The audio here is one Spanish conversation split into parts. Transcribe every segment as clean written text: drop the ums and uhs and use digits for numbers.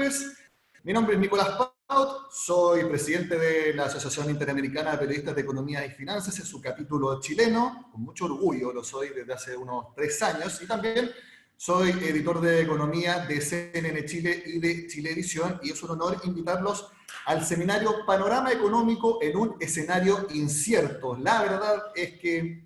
tardes. Mi nombre es Nicolás Paut, soy presidente de la Asociación Interamericana de Periodistas de Economía y Finanzas, en su capítulo chileno. Con mucho orgullo lo soy desde hace unos 3 años, y también soy editor de Economía de CNN Chile y de Chilevisión, y es un honor invitarlos al seminario Panorama Económico en un escenario incierto. La verdad es que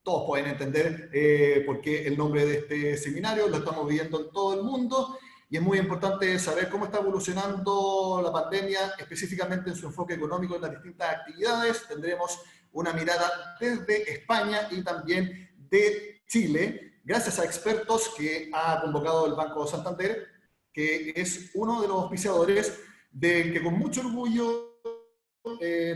todos pueden entender por qué el nombre de este seminario. Lo estamos viviendo en todo el mundo y es muy importante saber cómo está evolucionando la pandemia, específicamente en su enfoque económico en las distintas actividades. Tendremos una mirada desde España y también de Chile, gracias a expertos que ha convocado el Banco Santander, que es uno de los auspiciadores del que con mucho orgullo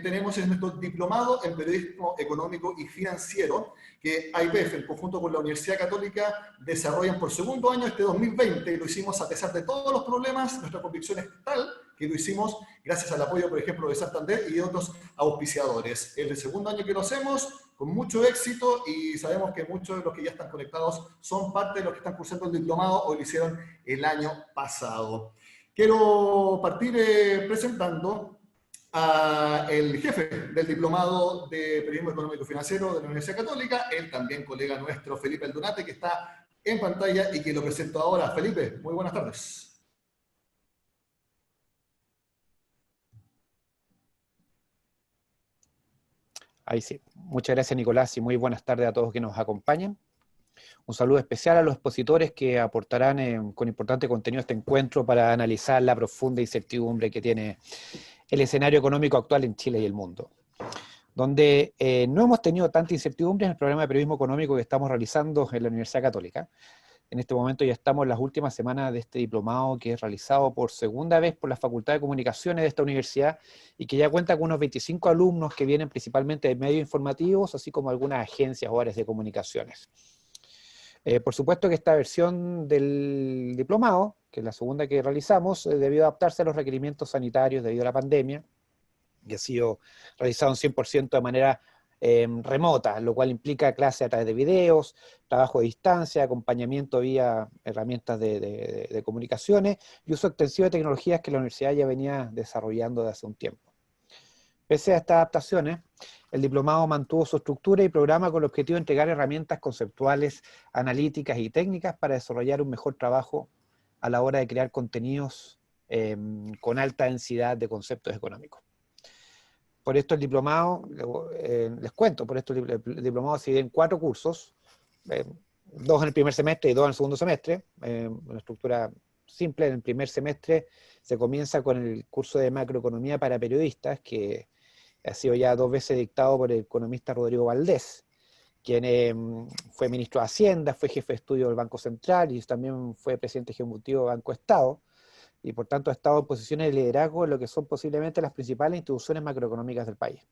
tenemos en nuestro diplomado en periodismo económico y financiero, que AIPEF, en conjunto con la Universidad Católica, desarrollan por segundo año este 2020, y lo hicimos a pesar de todos los problemas. Nuestra convicción es tal que lo hicimos gracias al apoyo, por ejemplo, de Santander y de otros auspiciadores. Es el segundo año que lo hacemos, con mucho éxito, y sabemos que muchos de los que ya están conectados son parte de los que están cursando el diplomado o lo hicieron el año pasado. Quiero partir presentando el jefe del diplomado de Periodismo Económico y Financiero de la Universidad Católica, él también colega nuestro, Felipe Aldunate, que está en pantalla y que lo presento ahora. Felipe, muy buenas tardes. Ahí sí. Muchas gracias, Nicolás, y muy buenas tardes a todos que nos acompañan. Un saludo especial a los expositores que aportarán con importante contenido a este encuentro para analizar la profunda incertidumbre que tiene el escenario económico actual en Chile y el mundo. Donde no hemos tenido tanta incertidumbre en el programa de periodismo económico que estamos realizando en la Universidad Católica. En este momento ya estamos en las últimas semanas de este diplomado, que es realizado por segunda vez por la Facultad de Comunicaciones de esta universidad y que ya cuenta con unos 25 alumnos que vienen principalmente de medios informativos, así como algunas agencias o áreas de comunicaciones. Por supuesto que esta versión del diplomado, que es la segunda que realizamos, debió adaptarse a los requerimientos sanitarios debido a la pandemia, y ha sido realizado en 100% de manera remota, lo cual implica clases a través de videos, trabajo de distancia, acompañamiento vía herramientas de comunicaciones y uso extensivo de tecnologías que la universidad ya venía desarrollando desde hace un tiempo. Pese a estas adaptaciones, el diplomado mantuvo su estructura y programa con el objetivo de entregar herramientas conceptuales, analíticas y técnicas para desarrollar un mejor trabajo a la hora de crear contenidos con alta densidad de conceptos económicos. Por esto el diplomado, les cuento, por esto el diplomado se divide en 4 cursos, 2 en el primer semestre y 2 en el segundo semestre, una estructura simple. En el primer semestre se comienza con el curso de macroeconomía para periodistas, que ha sido ya 2 veces dictado por el economista Rodrigo Valdés, quien fue ministro de Hacienda, fue jefe de estudio del Banco Central y también fue presidente ejecutivo del Banco Estado, y por tanto ha estado en posiciones de liderazgo en lo que son posiblemente las principales instituciones macroeconómicas del país.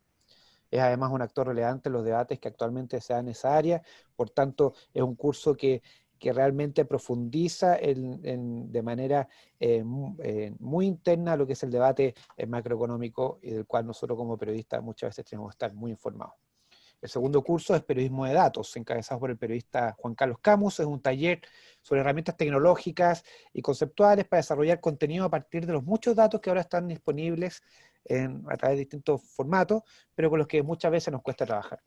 Es además un actor relevante en los debates que actualmente se dan en esa área. Por tanto, es un curso que realmente profundiza de manera muy interna lo que es el debate macroeconómico, y del cual nosotros como periodistas muchas veces tenemos que estar muy informados. El segundo curso es periodismo de datos, encabezado por el periodista Juan Carlos Camus. Es un taller sobre herramientas tecnológicas y conceptuales para desarrollar contenido a partir de los muchos datos que ahora están disponibles a través de distintos formatos, pero con los que muchas veces nos cuesta trabajar.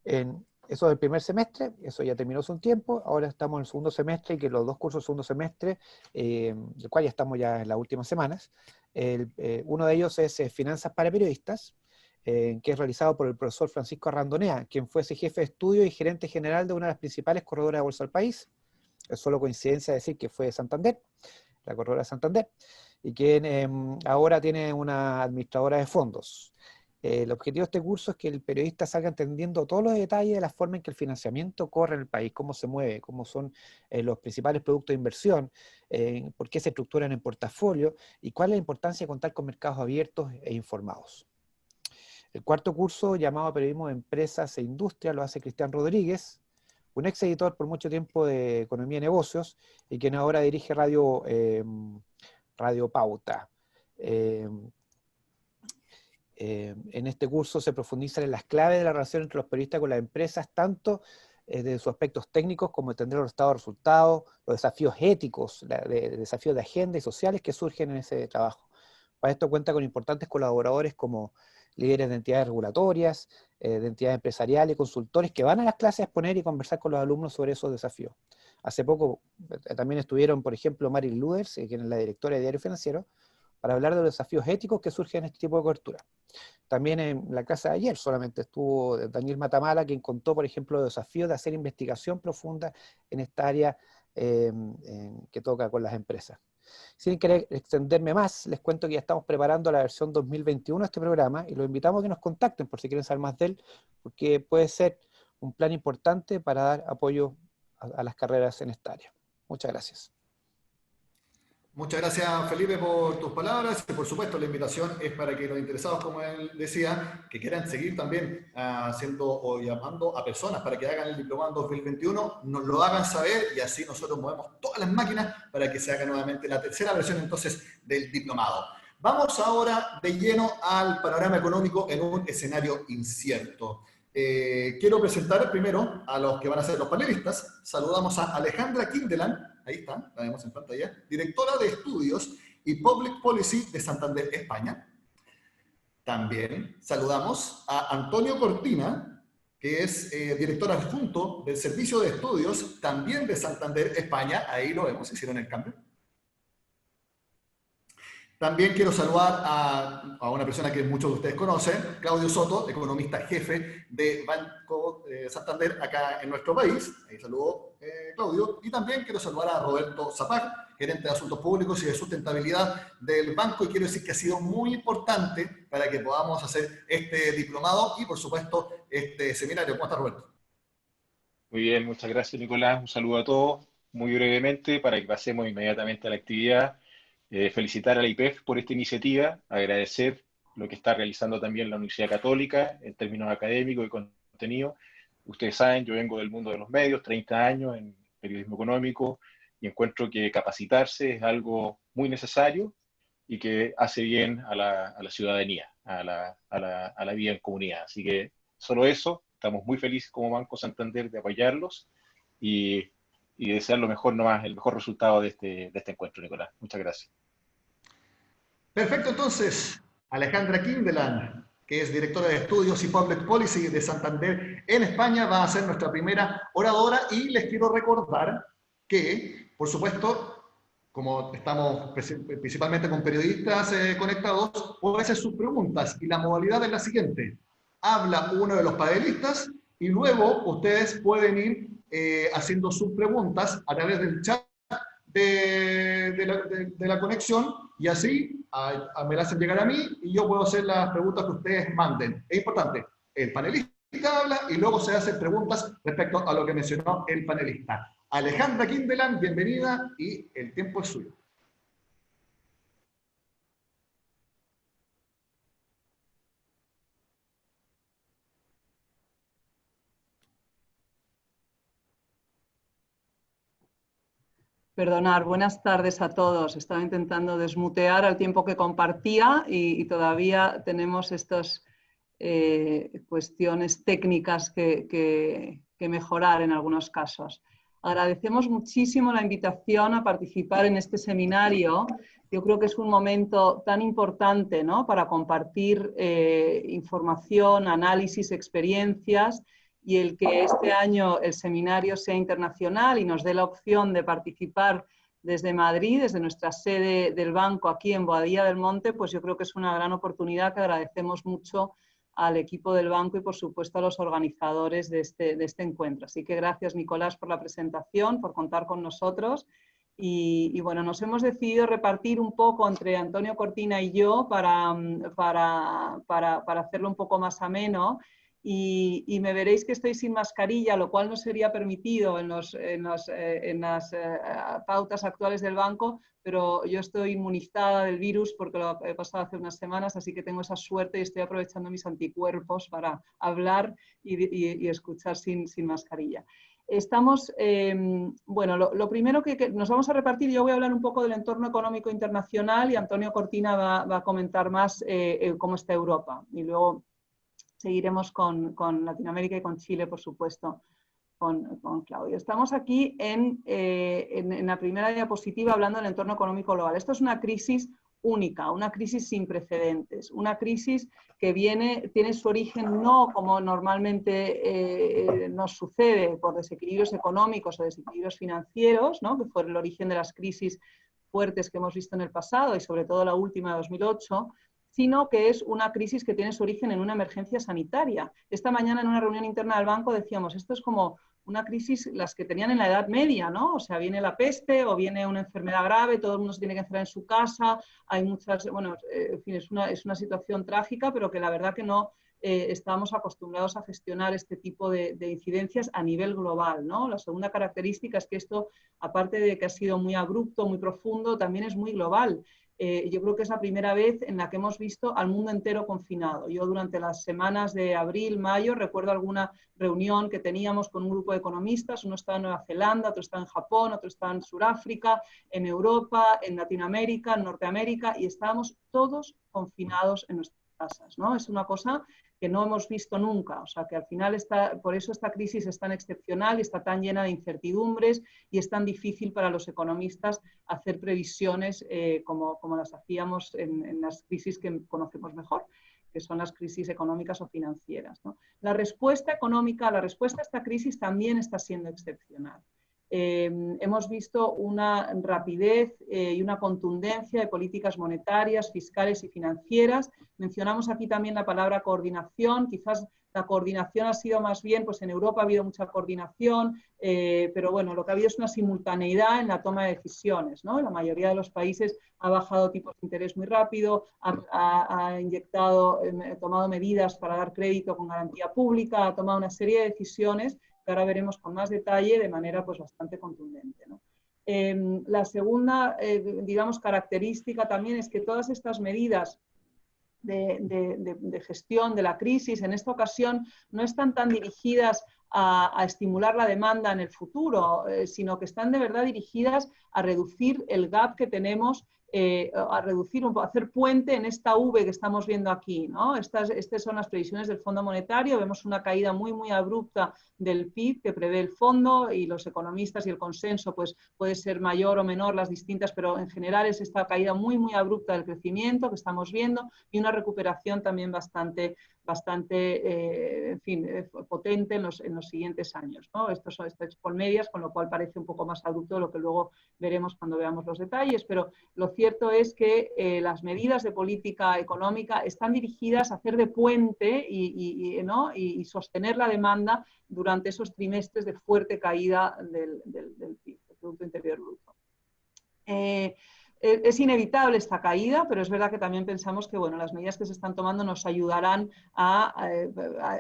Eso es el primer semestre, eso ya terminó hace un tiempo. Ahora estamos en el segundo semestre, y que los 2 cursos del segundo semestre, del cual ya estamos ya en las últimas semanas, uno de ellos es Finanzas para Periodistas, que es realizado por el profesor Francisco Arrandonea, quien fue ese jefe de estudio y gerente general de una de las principales corredoras de bolsa del país. Es solo coincidencia decir que fue de Santander, la corredora de Santander, y quien ahora tiene una administradora de fondos. El objetivo de este curso es que el periodista salga entendiendo todos los detalles de la forma en que el financiamiento corre en el país, cómo se mueve, cómo son los principales productos de inversión, por qué se estructuran en portafolio y cuál es la importancia de contar con mercados abiertos e informados. El cuarto curso, llamado Periodismo de Empresas e Industria, lo hace Cristian Rodríguez, un ex editor por mucho tiempo de Economía y Negocios, y quien ahora dirige Radio Pauta. En este curso se profundizan en las claves de la relación entre los periodistas con las empresas, tanto de sus aspectos técnicos, como entender los estados de resultados, los desafíos éticos, desafíos de agenda y sociales que surgen en ese trabajo. Para esto cuenta con importantes colaboradores como líderes de entidades regulatorias, de entidades empresariales, consultores que van a las clases a exponer y conversar con los alumnos sobre esos desafíos. Hace poco también estuvieron, por ejemplo, Marilyn Luders, quien es la directora de Diario Financiero, para hablar de los desafíos éticos que surgen en este tipo de cobertura. También en la clase de ayer solamente estuvo Daniel Matamala, quien contó, por ejemplo, los desafíos de hacer investigación profunda en esta área que toca con las empresas. Sin querer extenderme más, les cuento que ya estamos preparando la versión 2021 de este programa y los invitamos a que nos contacten por si quieren saber más de él, porque puede ser un plan importante para dar apoyo a las carreras en esta área. Muchas gracias. Muchas gracias, Felipe, por tus palabras. Y por supuesto, la invitación es para que los interesados, como él decía, que quieran seguir también haciendo o llamando a personas para que hagan el diplomado 2021, nos lo hagan saber y así nosotros movemos todas las máquinas para que se haga nuevamente la tercera versión entonces del diplomado. Vamos ahora de lleno al panorama económico en un escenario incierto. Quiero presentar primero a los que van a ser los panelistas. Saludamos a Alejandra Kindeland, ahí está, la vemos en pantalla, directora de Estudios y Public Policy de Santander, España. También saludamos a Antonio Cortina, que es director adjunto del Servicio de Estudios, también de Santander, España. Ahí lo vemos, hicieron el cambio. También quiero saludar a una persona que muchos de ustedes conocen, Claudio Soto, economista jefe de Banco Santander acá en nuestro país. Ahí saludo, Claudio. Y también quiero saludar a Roberto Zapag, gerente de Asuntos Públicos y de Sustentabilidad del banco. Y quiero decir que ha sido muy importante para que podamos hacer este diplomado y, por supuesto, este seminario. ¿Cómo estás, Roberto? Muy bien, muchas gracias, Nicolás. Un saludo a todos. Muy brevemente, para que pasemos inmediatamente a la actividad, felicitar a la IPEF por esta iniciativa, agradecer lo que está realizando también la Universidad Católica en términos académicos y contenido. Ustedes saben, yo vengo del mundo de los medios, 30 años en periodismo económico, y encuentro que capacitarse es algo muy necesario y que hace bien a la ciudadanía, a la vida en comunidad. Así que solo eso. Estamos muy felices como Banco Santander de apoyarlos y desear lo mejor nomás, el mejor resultado de este encuentro, Nicolás. Muchas gracias. Perfecto, entonces, Alejandra Kindeland, que es directora de Estudios y Public Policy de Santander en España, va a ser nuestra primera oradora y les quiero recordar que, por supuesto, como estamos principalmente con periodistas conectados, pueden hacer sus preguntas y la modalidad es la siguiente. Habla uno de los panelistas y luego ustedes pueden ir haciendo sus preguntas a través del chat de la conexión y así me la hacen llegar a mí y yo puedo hacer las preguntas que ustedes manden. Es importante, el panelista habla y luego se hacen preguntas respecto a lo que mencionó el panelista. Alejandra Kindeland, bienvenida y el tiempo es suyo. Perdonar, buenas tardes a todos. Estaba intentando desmutear al tiempo que compartía y todavía tenemos estas cuestiones técnicas que mejorar en algunos casos. Agradecemos muchísimo la invitación a participar en este seminario. Yo creo que es un momento tan importante, ¿no?, para compartir información, análisis, experiencias, y el que este año el seminario sea internacional y nos dé la opción de participar desde Madrid, desde nuestra sede del banco aquí en Boadilla del Monte, pues yo creo que es una gran oportunidad que agradecemos mucho al equipo del banco y por supuesto a los organizadores de este encuentro. Así que gracias, Nicolás, por la presentación, por contar con nosotros. Y bueno, nos hemos decidido repartir un poco entre Antonio Cortina y yo para hacerlo un poco más ameno. Y me veréis que estoy sin mascarilla, lo cual no sería permitido en las pautas actuales del banco, pero yo estoy inmunizada del virus porque lo he pasado hace unas semanas, así que tengo esa suerte y estoy aprovechando mis anticuerpos para hablar y escuchar sin mascarilla. Estamos, bueno, lo primero que nos vamos a repartir, yo voy a hablar un poco del entorno económico internacional y Antonio Cortina va a comentar más cómo está Europa y luego seguiremos con Latinoamérica y con Chile, por supuesto. con Claudio. Estamos aquí en la primera diapositiva hablando del entorno económico global. Esto es una crisis única, una crisis sin precedentes, una crisis que tiene su origen no como normalmente nos sucede por desequilibrios económicos o desequilibrios financieros, ¿no?, que fue el origen de las crisis fuertes que hemos visto en el pasado y sobre todo la última de 2008, sino que es una crisis que tiene su origen en una emergencia sanitaria. Esta mañana en una reunión interna del banco decíamos, esto es como una crisis, las que tenían en la Edad Media, ¿no? O sea, viene la peste o viene una enfermedad grave, todo el mundo se tiene que encerrar en su casa, hay muchas, bueno, en fin, es una situación trágica, pero que la verdad que no estamos acostumbrados a gestionar este tipo de incidencias a nivel global, ¿no? La segunda característica es que esto, aparte de que ha sido muy abrupto, muy profundo, también es muy global. Yo creo que es la primera vez en la que hemos visto al mundo entero confinado. Yo durante las semanas de abril, mayo, recuerdo alguna reunión que teníamos con un grupo de economistas, uno estaba en Nueva Zelanda, otro estaba en Japón, otro estaba en Sudáfrica, en Europa, en Latinoamérica, en Norteamérica, y estábamos todos confinados en nuestras casas, ¿no? Es una cosa que no hemos visto nunca, o sea que al final por eso esta crisis es tan excepcional y está tan llena de incertidumbres y es tan difícil para los economistas hacer previsiones como las hacíamos en las crisis que conocemos mejor, que son las crisis económicas o financieras, ¿no? La respuesta económica, la respuesta a esta crisis también está siendo excepcional. Hemos visto una rapidez y una contundencia de políticas monetarias, fiscales y financieras. Mencionamos aquí también la palabra coordinación. Quizás la coordinación ha sido más bien, pues en Europa ha habido mucha coordinación, pero bueno, lo que ha habido es una simultaneidad en la toma de decisiones, ¿no? La mayoría de los países ha bajado tipos de interés muy rápido, ha tomado medidas para dar crédito con garantía pública, ha tomado una serie de decisiones que ahora veremos con más detalle de manera pues bastante contundente, ¿no? La segunda, digamos, característica también es que todas estas medidas de gestión de la crisis en esta ocasión no están tan dirigidas a estimular la demanda en el futuro, sino que están de verdad dirigidas a reducir el gap que tenemos, a hacer puente en esta V que estamos viendo aquí, ¿no? Estas son las previsiones del Fondo Monetario. Vemos una caída muy, muy abrupta del PIB que prevé el fondo y los economistas y el consenso pues puede ser mayor o menor las distintas, pero en general es esta caída muy, muy abrupta del crecimiento que estamos viendo y una recuperación también bastante en fin, potente en los siguientes años, ¿no? Esto está hecho con medias, con lo cual parece un poco más abrupto de lo que luego veremos cuando veamos los detalles, pero lo cierto es que las medidas de política económica están dirigidas a hacer de puente ¿no? y sostener la demanda durante esos trimestres de fuerte caída del PIB, del Producto Interior Bruto. Es inevitable esta caída, pero es verdad que también pensamos que bueno, las medidas que se están tomando nos ayudarán a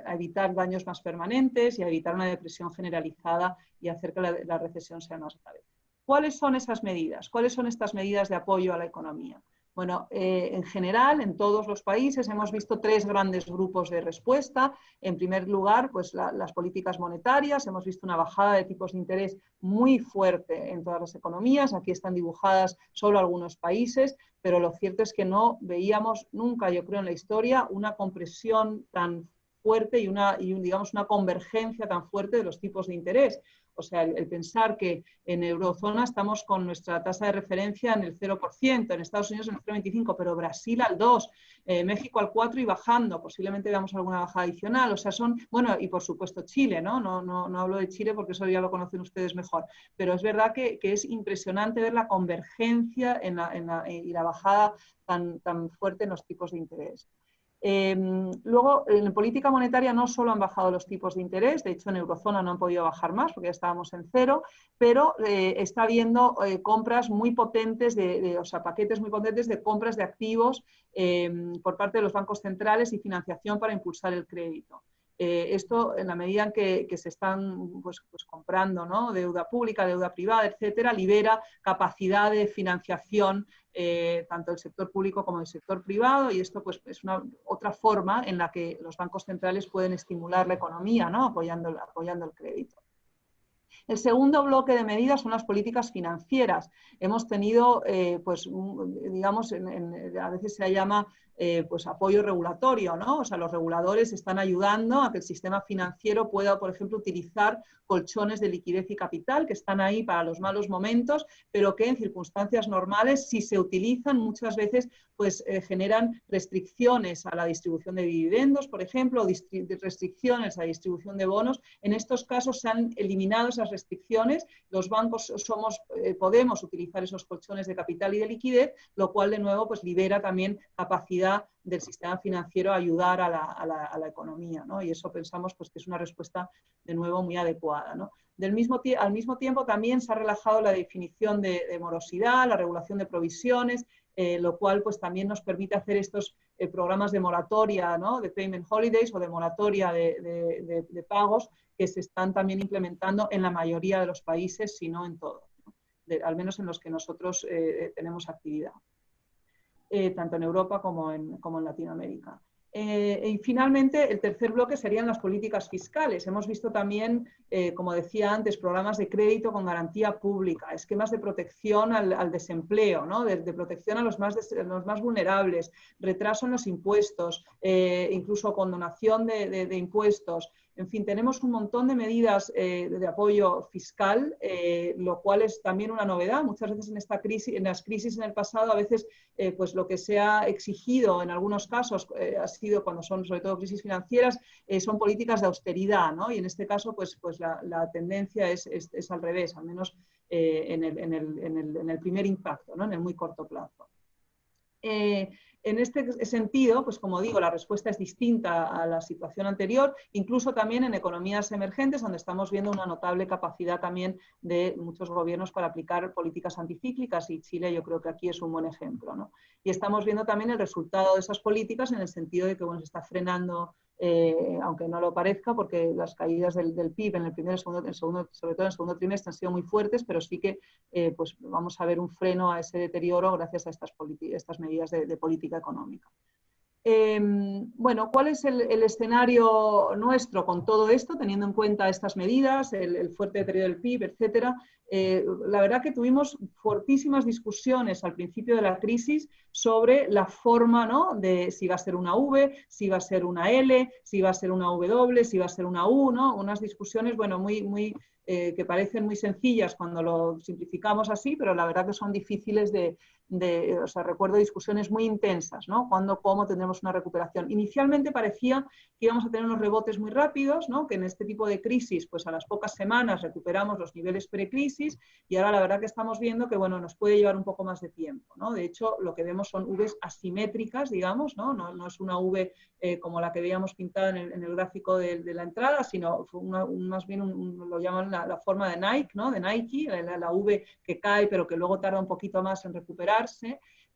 evitar daños más permanentes y a evitar una depresión generalizada y hacer que la recesión sea más grave. ¿Cuáles son esas medidas? ¿Cuáles son estas medidas de apoyo a la economía? Bueno, en general, en todos los países hemos visto tres grandes grupos de respuesta. En primer lugar, pues las políticas monetarias. Hemos visto una bajada de tipos de interés muy fuerte en todas las economías. Aquí están dibujadas solo algunos países, pero lo cierto es que no veíamos nunca, yo creo, en la historia una compresión tan fuerte digamos, una convergencia tan fuerte de los tipos de interés. O sea, el pensar que en eurozona estamos con nuestra tasa de referencia en el 0%, en Estados Unidos en el 0,25%, pero Brasil al 2%, México al 4% y bajando, posiblemente veamos alguna bajada adicional. O sea, bueno, y por supuesto Chile, ¿no? No hablo de Chile porque eso ya lo conocen ustedes mejor, pero es verdad que es impresionante ver la convergencia y la bajada tan fuerte en los tipos de interés. Luego, en política monetaria no solo han bajado los tipos de interés, de hecho en eurozona no han podido bajar más porque ya estábamos en cero, pero está habiendo compras muy potentes, o sea, paquetes muy potentes de compras de activos por parte de los bancos centrales y financiación para impulsar el crédito. Esto, en la medida en que se están pues comprando, ¿no? Deuda pública, deuda privada, etcétera, libera capacidad de financiación tanto del sector público como del sector privado, y esto pues, es otra forma en la que los bancos centrales pueden estimular la economía, ¿no? apoyando el crédito. El segundo bloque de medidas son las políticas financieras. Hemos tenido, pues, digamos, a veces se llama pues apoyo regulatorio, ¿no? O sea, los reguladores están ayudando a que el sistema financiero pueda, por ejemplo, utilizar colchones de liquidez y capital que están ahí para los malos momentos, pero que en circunstancias normales, si se utilizan, muchas veces pues generan restricciones a la distribución de dividendos, por ejemplo, o restricciones a la distribución de bonos. En estos casos se han eliminado esas restricciones. Los bancos podemos utilizar esos colchones de capital y de liquidez, lo cual de nuevo pues libera también capacidad del sistema financiero a ayudar a la economía, ¿no? Y eso pensamos pues, que es una respuesta de nuevo muy adecuada, ¿no? Al mismo tiempo también se ha relajado la definición de morosidad, la regulación de provisiones, lo cual pues, también nos permite hacer estos programas de moratoria, ¿no? De payment holidays o de moratoria de pagos que se están también implementando en la mayoría de los países, si no en todos, ¿no? Al menos en los que nosotros tenemos actividad. Tanto en Europa como en Latinoamérica. Y finalmente, el tercer bloque serían las políticas fiscales. Hemos visto también, como decía antes, programas de crédito con garantía pública, esquemas de protección al desempleo, ¿no? de protección a los más vulnerables, retraso en los impuestos, incluso condonación de impuestos. En fin, tenemos un montón de medidas de apoyo fiscal, lo cual es también una novedad. Muchas veces en las crisis en el pasado, a veces pues lo que se ha exigido en algunos casos ha sido, cuando son sobre todo crisis financieras, son políticas de austeridad, ¿no? Y en este caso pues la tendencia es al revés, al menos en el primer impacto, ¿no? En el muy corto plazo. En este sentido, pues como digo, la respuesta es distinta a la situación anterior, incluso también en economías emergentes, donde estamos viendo una notable capacidad también de muchos gobiernos para aplicar políticas anticíclicas, y Chile yo creo que aquí es un buen ejemplo, ¿no? Y estamos viendo también el resultado de esas políticas en el sentido de que bueno, se está frenando, aunque no lo parezca, porque las caídas del PIB en el primer y sobre todo en el segundo trimestre han sido muy fuertes, pero sí que pues vamos a ver un freno a ese deterioro gracias a estas medidas de política económica. Bueno, ¿cuál es el escenario nuestro con todo esto, teniendo en cuenta estas medidas, el fuerte deterioro del PIB, etcétera? La verdad que tuvimos fortísimas discusiones al principio de la crisis sobre la forma, ¿no? De si va a ser una V, si va a ser una L, si va a ser una W, si va a ser una U, ¿no? Unas discusiones, bueno, que parecen muy sencillas cuando lo simplificamos así, pero la verdad que son difíciles o sea, recuerdo discusiones muy intensas, ¿no? ¿Cuándo, cómo tendremos una recuperación? Inicialmente parecía que íbamos a tener unos rebotes muy rápidos, ¿no? Que en este tipo de crisis, pues a las pocas semanas recuperamos los niveles precrisis, y ahora la verdad que estamos viendo que, bueno, nos puede llevar un poco más de tiempo, ¿no? De hecho, lo que vemos son Vs asimétricas, digamos, ¿no? No es una V como la que veíamos pintada en el gráfico de la entrada, sino más bien lo llaman la forma de Nike, ¿no? De Nike, la V que cae, pero que luego tarda un poquito más en recuperarse.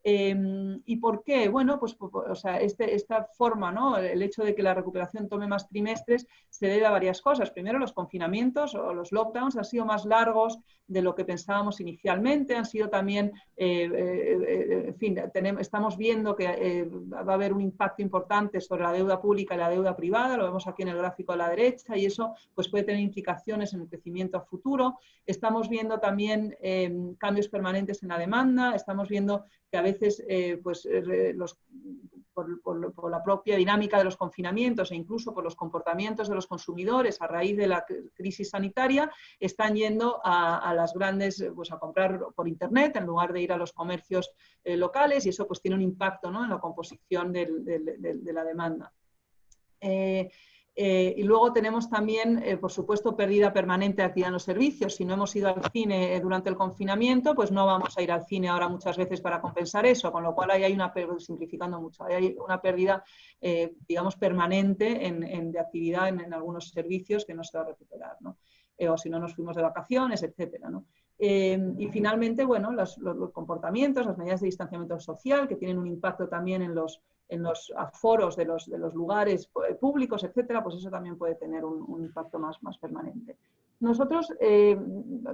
¿Y por qué? Bueno, pues o sea, esta forma, ¿no? El hecho de que la recuperación tome más trimestres se debe a varias cosas. Primero, los confinamientos o los lockdowns han sido más largos de lo que pensábamos inicialmente, han sido también, en fin, estamos viendo que va a haber un impacto importante sobre la deuda pública y la deuda privada, lo vemos aquí en el gráfico a la derecha, y eso pues, puede tener implicaciones en el crecimiento a futuro. Estamos viendo también cambios permanentes en la demanda, estamos viendo que a veces por la propia dinámica de los confinamientos e incluso por los comportamientos de los consumidores a raíz de la crisis sanitaria, están yendo a las grandes, pues a comprar por internet en lugar de ir a los comercios locales, y eso pues tiene un impacto, ¿no? En la composición de la demanda. Y luego tenemos también, por supuesto, pérdida permanente de actividad en los servicios. Si no hemos ido al cine durante el confinamiento, pues no vamos a ir al cine ahora muchas veces para compensar eso, con lo cual ahí hay simplificando mucho, hay una pérdida, digamos, permanente de actividad en algunos servicios que no se va a recuperar, ¿no? O si no nos fuimos de vacaciones, etcétera, ¿no? Y finalmente, bueno, los comportamientos, las medidas de distanciamiento social, que tienen un impacto también en los aforos de los lugares públicos, etcétera, pues eso también puede tener un impacto más permanente. Nosotros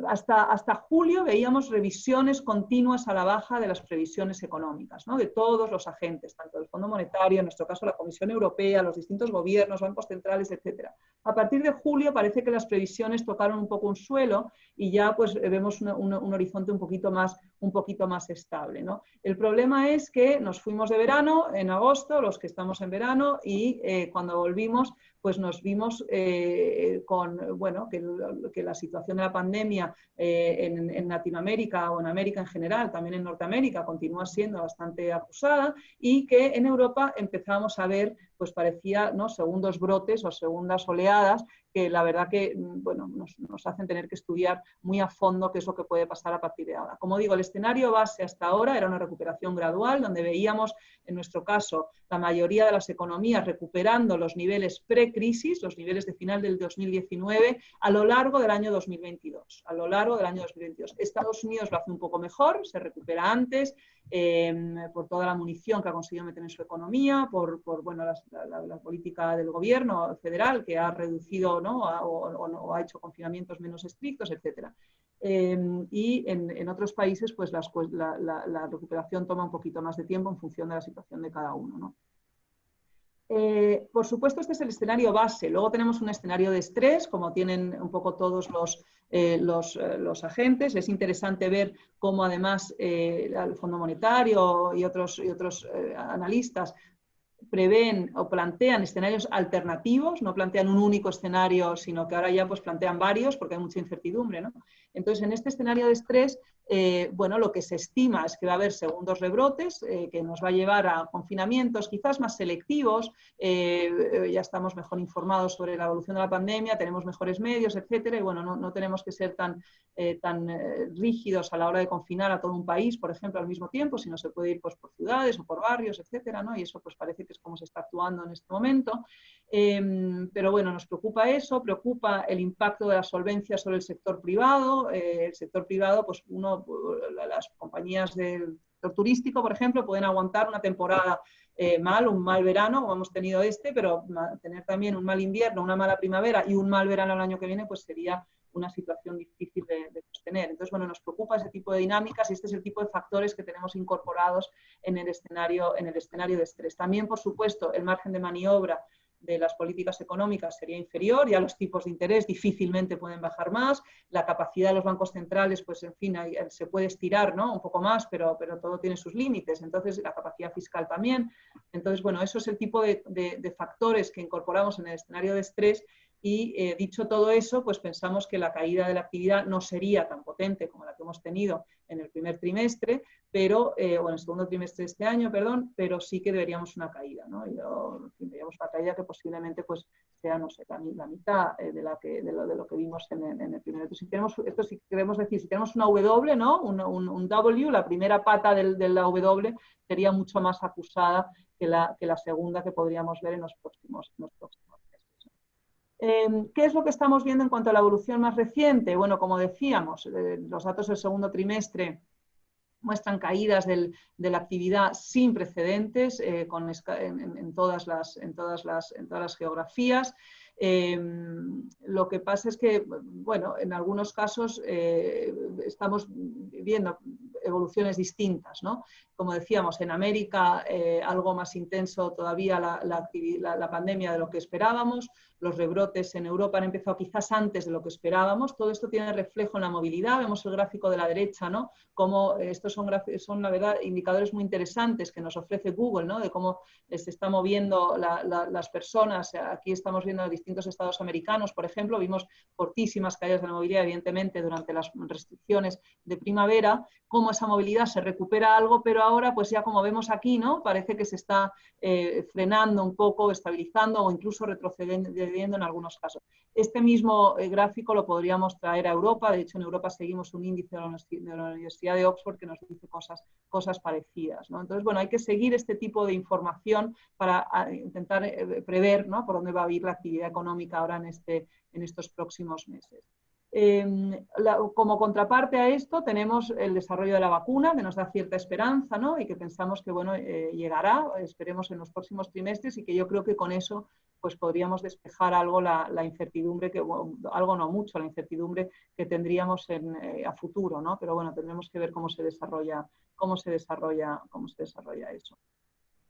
hasta julio veíamos revisiones continuas a la baja de las previsiones económicas, ¿no? De todos los agentes, tanto del Fondo Monetario, en nuestro caso la Comisión Europea, los distintos gobiernos, bancos centrales, etcétera. A partir de julio parece que las previsiones tocaron un poco un suelo y ya pues vemos un horizonte un poquito más estable, ¿no? El problema es que nos fuimos de verano en agosto, los que estamos en verano, y cuando volvimos pues nos vimos con, bueno, que la situación de la pandemia en Latinoamérica o en América en general, también en Norteamérica, continúa siendo bastante acusada, y que en Europa empezábamos a ver, pues parecía, ¿no?, segundos brotes o segundas oleadas que la verdad que, bueno, nos hacen tener que estudiar muy a fondo qué es lo que puede pasar a partir de ahora. Como digo, el escenario base hasta ahora era una recuperación gradual, donde veíamos, en nuestro caso, la mayoría de las economías recuperando los niveles pre-crisis, los niveles de final del 2019, a lo largo del año 2022. A lo largo del año 2022. Estados Unidos lo hace un poco mejor, se recupera antes, por toda la munición que ha conseguido meter en su economía, por bueno, la política del gobierno federal que ha reducido, ¿no?, o ha hecho confinamientos menos estrictos, etc. Y en otros países pues la recuperación toma un poquito más de tiempo en función de la situación de cada uno, ¿no? Por supuesto, este es el escenario base. Luego tenemos un escenario de estrés, como tienen un poco todos los agentes. Es interesante ver cómo además el Fondo Monetario y otros analistas prevén o plantean escenarios alternativos, no plantean un único escenario, sino que ahora ya pues plantean varios porque hay mucha incertidumbre, ¿no? Entonces, en este escenario de estrés, bueno, lo que se estima es que va a haber segundos rebrotes, que nos va a llevar a confinamientos quizás más selectivos, ya estamos mejor informados sobre la evolución de la pandemia, tenemos mejores medios, etcétera, y bueno, no tenemos que ser tan rígidos a la hora de confinar a todo un país, por ejemplo, al mismo tiempo, sino se puede ir pues por ciudades o por barrios, etcétera, ¿no? Y eso pues parece que es como se está actuando en este momento. Pero bueno, nos preocupa eso, preocupa el impacto de la solvencia sobre el sector privado. El sector privado, pues las compañías del sector turístico, por ejemplo, pueden aguantar una temporada un mal verano, como hemos tenido pero tener también un mal invierno, una mala primavera y un mal verano el año que viene, pues sería una situación difícil de sostener. Entonces, bueno, nos preocupa ese tipo de dinámicas y este es el tipo de factores que tenemos incorporados en el escenario de estrés. También, por supuesto, el margen de maniobra de las políticas económicas sería inferior, ya los tipos de interés difícilmente pueden bajar más, la capacidad de los bancos centrales, pues en fin, se puede estirar, ¿no?, un poco más, pero todo tiene sus límites, entonces la capacidad fiscal también. Entonces, bueno, eso es el tipo de factores que incorporamos en el escenario de estrés. Y dicho todo eso, pues pensamos que la caída de la actividad no sería tan potente como la que hemos tenido en el primer trimestre, o en el segundo trimestre de este año, perdón, pero sí que deberíamos una caída, ¿no? Deberíamos una caída que posiblemente pues sea, no sé, la mitad de lo que vimos en el primero. Entonces, si queremos decir, si tenemos una W, ¿no?, un W, la primera pata de la W sería mucho más acusada que la segunda que podríamos ver en los próximos meses. ¿Qué es lo que estamos viendo en cuanto a la evolución más reciente? Bueno, como decíamos, los datos del segundo trimestre muestran caídas de la actividad sin precedentes en todas las geografías. Lo que pasa es que, bueno, en algunos casos estamos viendo evoluciones distintas, ¿no? Como decíamos, en América algo más intenso todavía la pandemia de lo que esperábamos. Los rebrotes en Europa han empezado quizás antes de lo que esperábamos. Todo esto tiene reflejo en la movilidad. Vemos el gráfico de la derecha, ¿no?, cómo estos son la verdad indicadores muy interesantes que nos ofrece Google, ¿no?, de cómo se están moviendo las personas. Aquí estamos viendo distintos estados americanos, por ejemplo, vimos fortísimas caídas de la movilidad, evidentemente, durante las restricciones de primavera, cómo esa movilidad se recupera algo, pero ahora, pues ya como vemos aquí, ¿no?, parece que se está frenando un poco, estabilizando o incluso retrocediendo en algunos casos. Este mismo gráfico lo podríamos traer a Europa. De hecho, en Europa seguimos un índice de la Universidad de Oxford que nos dice cosas parecidas, ¿no? Entonces, bueno, hay que seguir este tipo de información para intentar prever, ¿no?, por dónde va a ir la actividad económica ahora en estos próximos meses. Como contraparte a esto tenemos el desarrollo de la vacuna, que nos da cierta esperanza, ¿no?, y que pensamos que, bueno, llegará, esperemos, en los próximos trimestres, y que yo creo que con eso pues podríamos despejar algo la incertidumbre, algo no mucho, la incertidumbre que tendríamos a futuro, ¿no? Pero bueno, tendremos que ver cómo se desarrolla eso.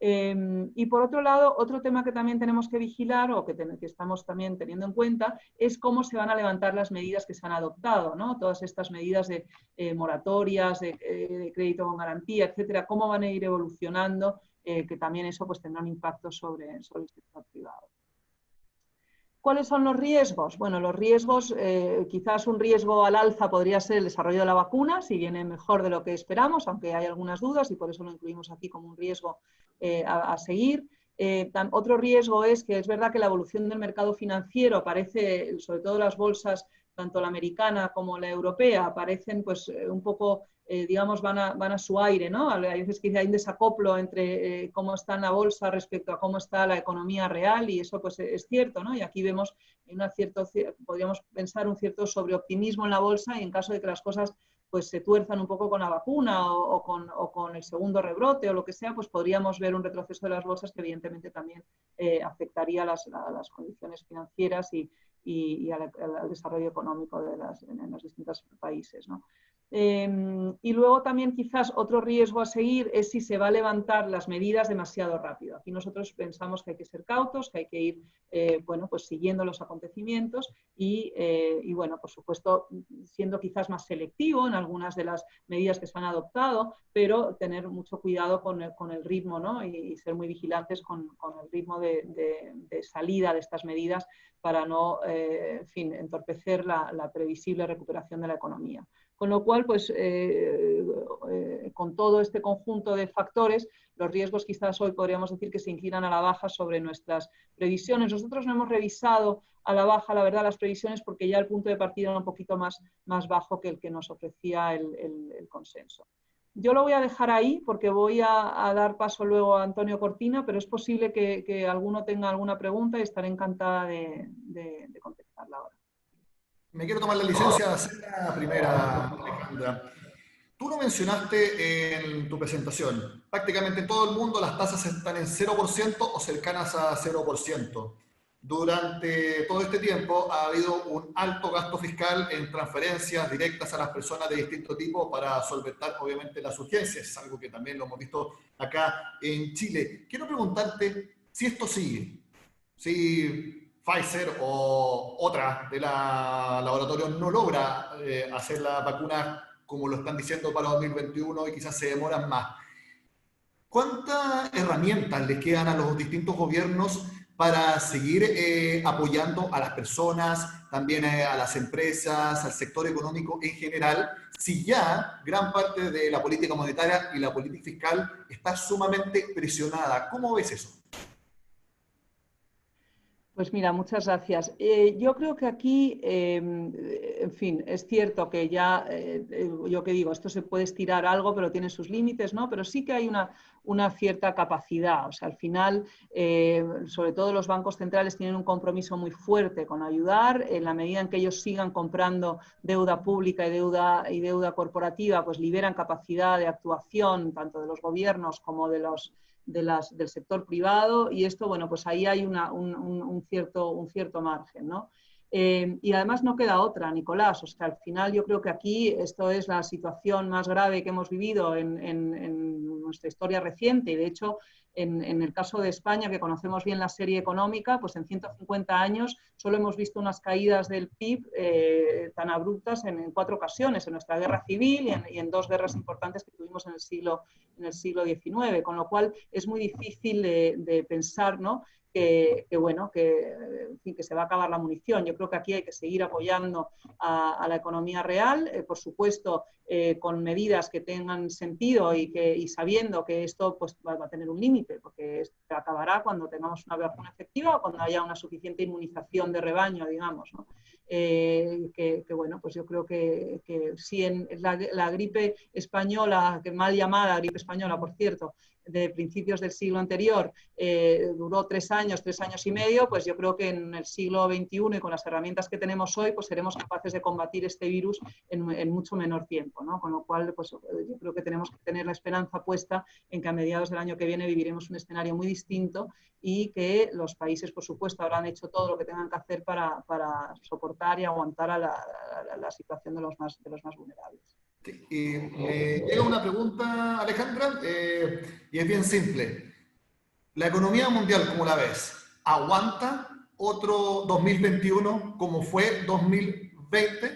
Y por otro lado, otro tema que también tenemos que vigilar o que estamos también teniendo en cuenta es cómo se van a levantar las medidas que se han adoptado, ¿no? Todas estas medidas de moratorias, de crédito con garantía, etcétera, cómo van a ir evolucionando, que también eso pues, tendrá un impacto sobre el sector privado. ¿Cuáles son los riesgos? Bueno, los riesgos, quizás un riesgo al alza podría ser el desarrollo de la vacuna, si viene mejor de lo que esperamos, aunque hay algunas dudas y por eso lo incluimos aquí como un riesgo a seguir. Otro riesgo es que es verdad que la evolución del mercado financiero parece, sobre todo las bolsas, tanto la americana como la europea, parecen pues un poco, digamos, van a su aire, ¿no? Hay veces que hay un desacoplo entre cómo está la bolsa respecto a cómo está la economía real y eso pues es cierto, ¿no? Y aquí vemos podríamos pensar un cierto sobreoptimismo en la bolsa y en caso de que las cosas pues se tuerzan un poco con la vacuna o con el segundo rebrote o lo que sea, pues podríamos ver un retroceso de las bolsas que evidentemente también afectaría las condiciones financieras y al desarrollo económico en los distintos países, ¿no? Y luego también quizás otro riesgo a seguir es si se va a levantar las medidas demasiado rápido. Aquí nosotros pensamos que hay que ser cautos, que hay que ir bueno, pues siguiendo los acontecimientos y bueno, por supuesto, siendo quizás más selectivo en algunas de las medidas que se han adoptado, pero tener mucho cuidado con el ritmo, ¿no? Y ser muy vigilantes con el ritmo de salida de estas medidas para no, en fin, entorpecer la previsible recuperación de la economía. Con lo cual, pues, con todo este conjunto de factores, los riesgos quizás hoy podríamos decir que se inclinan a la baja sobre nuestras previsiones. Nosotros no hemos revisado a la baja, la verdad, las previsiones porque ya el punto de partida era un poquito más bajo que el que nos ofrecía el consenso. Yo lo voy a dejar ahí porque voy a dar paso luego a Antonio Cortina, pero es posible que alguno tenga alguna pregunta y estaré encantada de contestarla ahora. Me quiero tomar la licencia de hacer la primera, Alejandra. Tú lo mencionaste en tu presentación. Prácticamente en todo el mundo las tasas están en 0% o cercanas a 0%. Durante todo este tiempo ha habido un alto gasto fiscal en transferencias directas a las personas de distinto tipo para solventar, obviamente, las urgencias. Es algo que también lo hemos visto acá en Chile. Quiero preguntarte si esto sigue. Si Pfizer o otra de la laboratorio no logra hacer la vacuna como lo están diciendo para 2021 y quizás se demoran más. ¿Cuántas herramientas les quedan a los distintos gobiernos para seguir apoyando a las personas, también a las empresas, al sector económico en general, si ya gran parte de la política monetaria y la política fiscal está sumamente presionada? ¿Cómo ves eso? Pues mira, muchas gracias. Yo creo que aquí, en fin, es cierto que ya, yo que digo, esto se puede estirar algo, pero tiene sus límites, ¿no? Pero sí que hay una cierta capacidad. O sea, al final, sobre todo los bancos centrales tienen un compromiso muy fuerte con ayudar. En la medida en que ellos sigan comprando deuda pública y deuda corporativa, pues liberan capacidad de actuación tanto de los gobiernos como del sector privado y esto, bueno, pues ahí hay un cierto margen, ¿no? Y además no queda otra, Nicolás, o sea, al final yo creo que aquí esto es la situación más grave que hemos vivido en nuestra historia reciente y de hecho en el caso de España, que conocemos bien la serie económica, pues en 150 años solo hemos visto unas caídas del PIB tan abruptas en 4 ocasiones, en nuestra guerra civil y en 2 guerras importantes que tuvimos en el siglo XIX, con lo cual es muy difícil de pensar, ¿no? Bueno, en fin, que se va a acabar la munición. Yo creo que aquí hay que seguir apoyando a la economía real, por supuesto, con medidas que tengan sentido y sabiendo que esto pues, va a tener un límite, porque esto acabará cuando tengamos una vacuna efectiva o cuando haya una suficiente inmunización de rebaño, digamos, ¿no? Bueno, pues yo creo que si en la gripe española, que mal llamada gripe española, por cierto, de principios del siglo anterior, duró 3 años y medio, pues yo creo que en el siglo XXI y con las herramientas que tenemos hoy, pues seremos capaces de combatir este virus en mucho menor tiempo, ¿no? Con lo cual, pues yo creo que tenemos que tener la esperanza puesta en que a mediados del año que viene viviremos un escenario muy distinto y que los países, por supuesto, habrán hecho todo lo que tengan que hacer para soportar y aguantar a la situación de los más vulnerables. Me llega una pregunta, Alejandra, y es bien simple. ¿La economía mundial, cómo la ves? ¿Aguanta otro 2021 como fue 2020?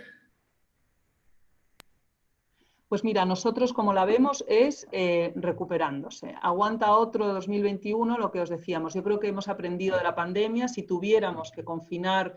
Pues mira, nosotros como la vemos es recuperándose. Aguanta otro 2021, lo que os decíamos. Yo creo que hemos aprendido de la pandemia. Si tuviéramos que confinar,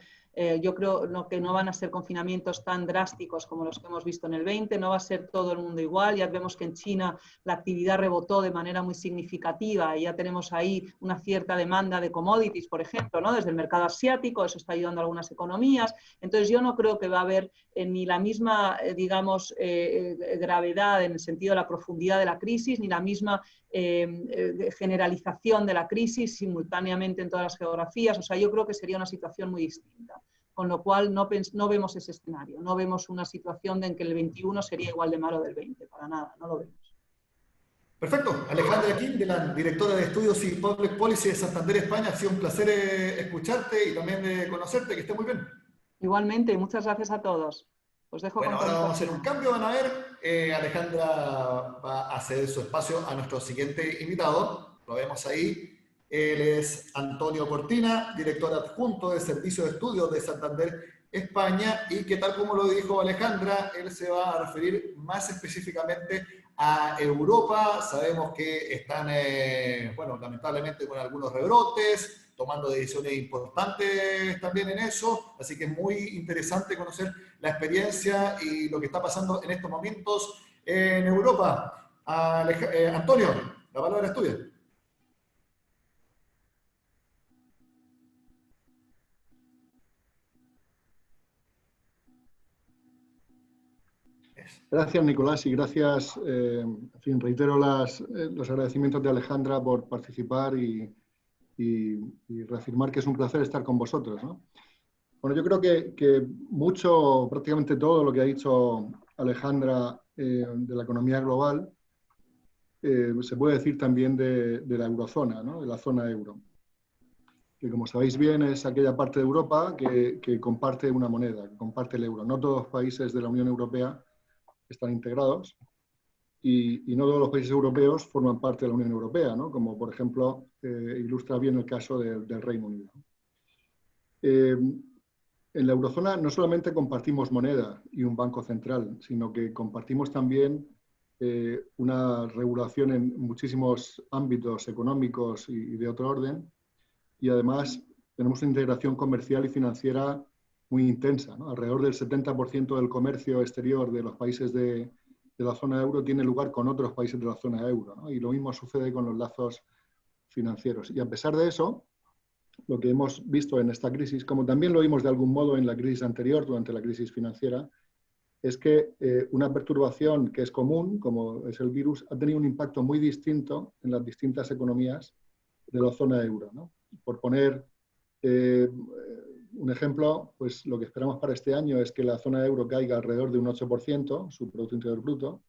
yo creo que no van a ser confinamientos tan drásticos como los que hemos visto en el 20, no va a ser todo el mundo igual. Ya vemos que en China la actividad rebotó de manera muy significativa y ya tenemos ahí una cierta demanda de commodities, por ejemplo, ¿no? Desde el mercado asiático, eso está ayudando a algunas economías. Entonces yo no creo que va a haber ni la misma, digamos, gravedad en el sentido de la profundidad de la crisis, ni la misma generalización de la crisis simultáneamente en todas las geografías. O sea, yo creo que sería una situación muy distinta. Con lo cual no vemos ese escenario, no vemos una situación en que el 21 sería igual de malo del 20, para nada, no lo vemos. Perfecto. Alejandra Kim, de la directora de Estudios y Public Policy de Santander, España. Ha sido un placer escucharte y también conocerte. Que esté muy bien. Igualmente, muchas gracias a todos. Os dejo Bueno, con ahora vamos a hacer Constantina. un cambio, van a ver. Alejandra va a ceder su espacio a nuestro siguiente invitado. Lo vemos ahí. Él es Antonio Cortina, director adjunto de Servicio de Estudios de Santander, España, y que tal como lo dijo Alejandra, él se va a referir más específicamente a Europa. Sabemos que están, bueno, lamentablemente con algunos rebrotes, tomando decisiones importantes también en eso, así que es muy interesante conocer la experiencia y lo que está pasando en estos momentos en Europa. Antonio, la palabra es tuya. Gracias, Nicolás, y gracias, en fin, reitero los agradecimientos de Alejandra por participar y reafirmar que es un placer estar con vosotros, ¿no? Bueno, yo creo que mucho, prácticamente todo lo que ha dicho Alejandra de la economía global se puede decir también de la eurozona, ¿no? De la zona euro, que como sabéis bien es aquella parte de Europa que comparte una moneda, que comparte el euro. No todos los países de la Unión Europea están integrados y no todos los países europeos forman parte de la Unión Europea, ¿no? Como por ejemplo ilustra bien el caso del Reino Unido. En la eurozona no solamente compartimos moneda y un banco central, sino que compartimos también una regulación en muchísimos ámbitos económicos y de otro orden, y además tenemos una integración comercial y financiera muy intensa, ¿no? Alrededor del 70% del comercio exterior de los países de la zona euro tiene lugar con otros países de la zona euro, ¿no? Y lo mismo sucede con los lazos financieros. Y a pesar de eso, lo que hemos visto en esta crisis, como también lo vimos de algún modo en la crisis anterior, durante la crisis financiera, es que una perturbación que es común, como es el virus, ha tenido un impacto muy distinto en las distintas economías de la zona euro, ¿no? Por poner un ejemplo, pues lo que esperamos para este año es que la zona euro caiga alrededor de un 8%, su Producto Interior Bruto,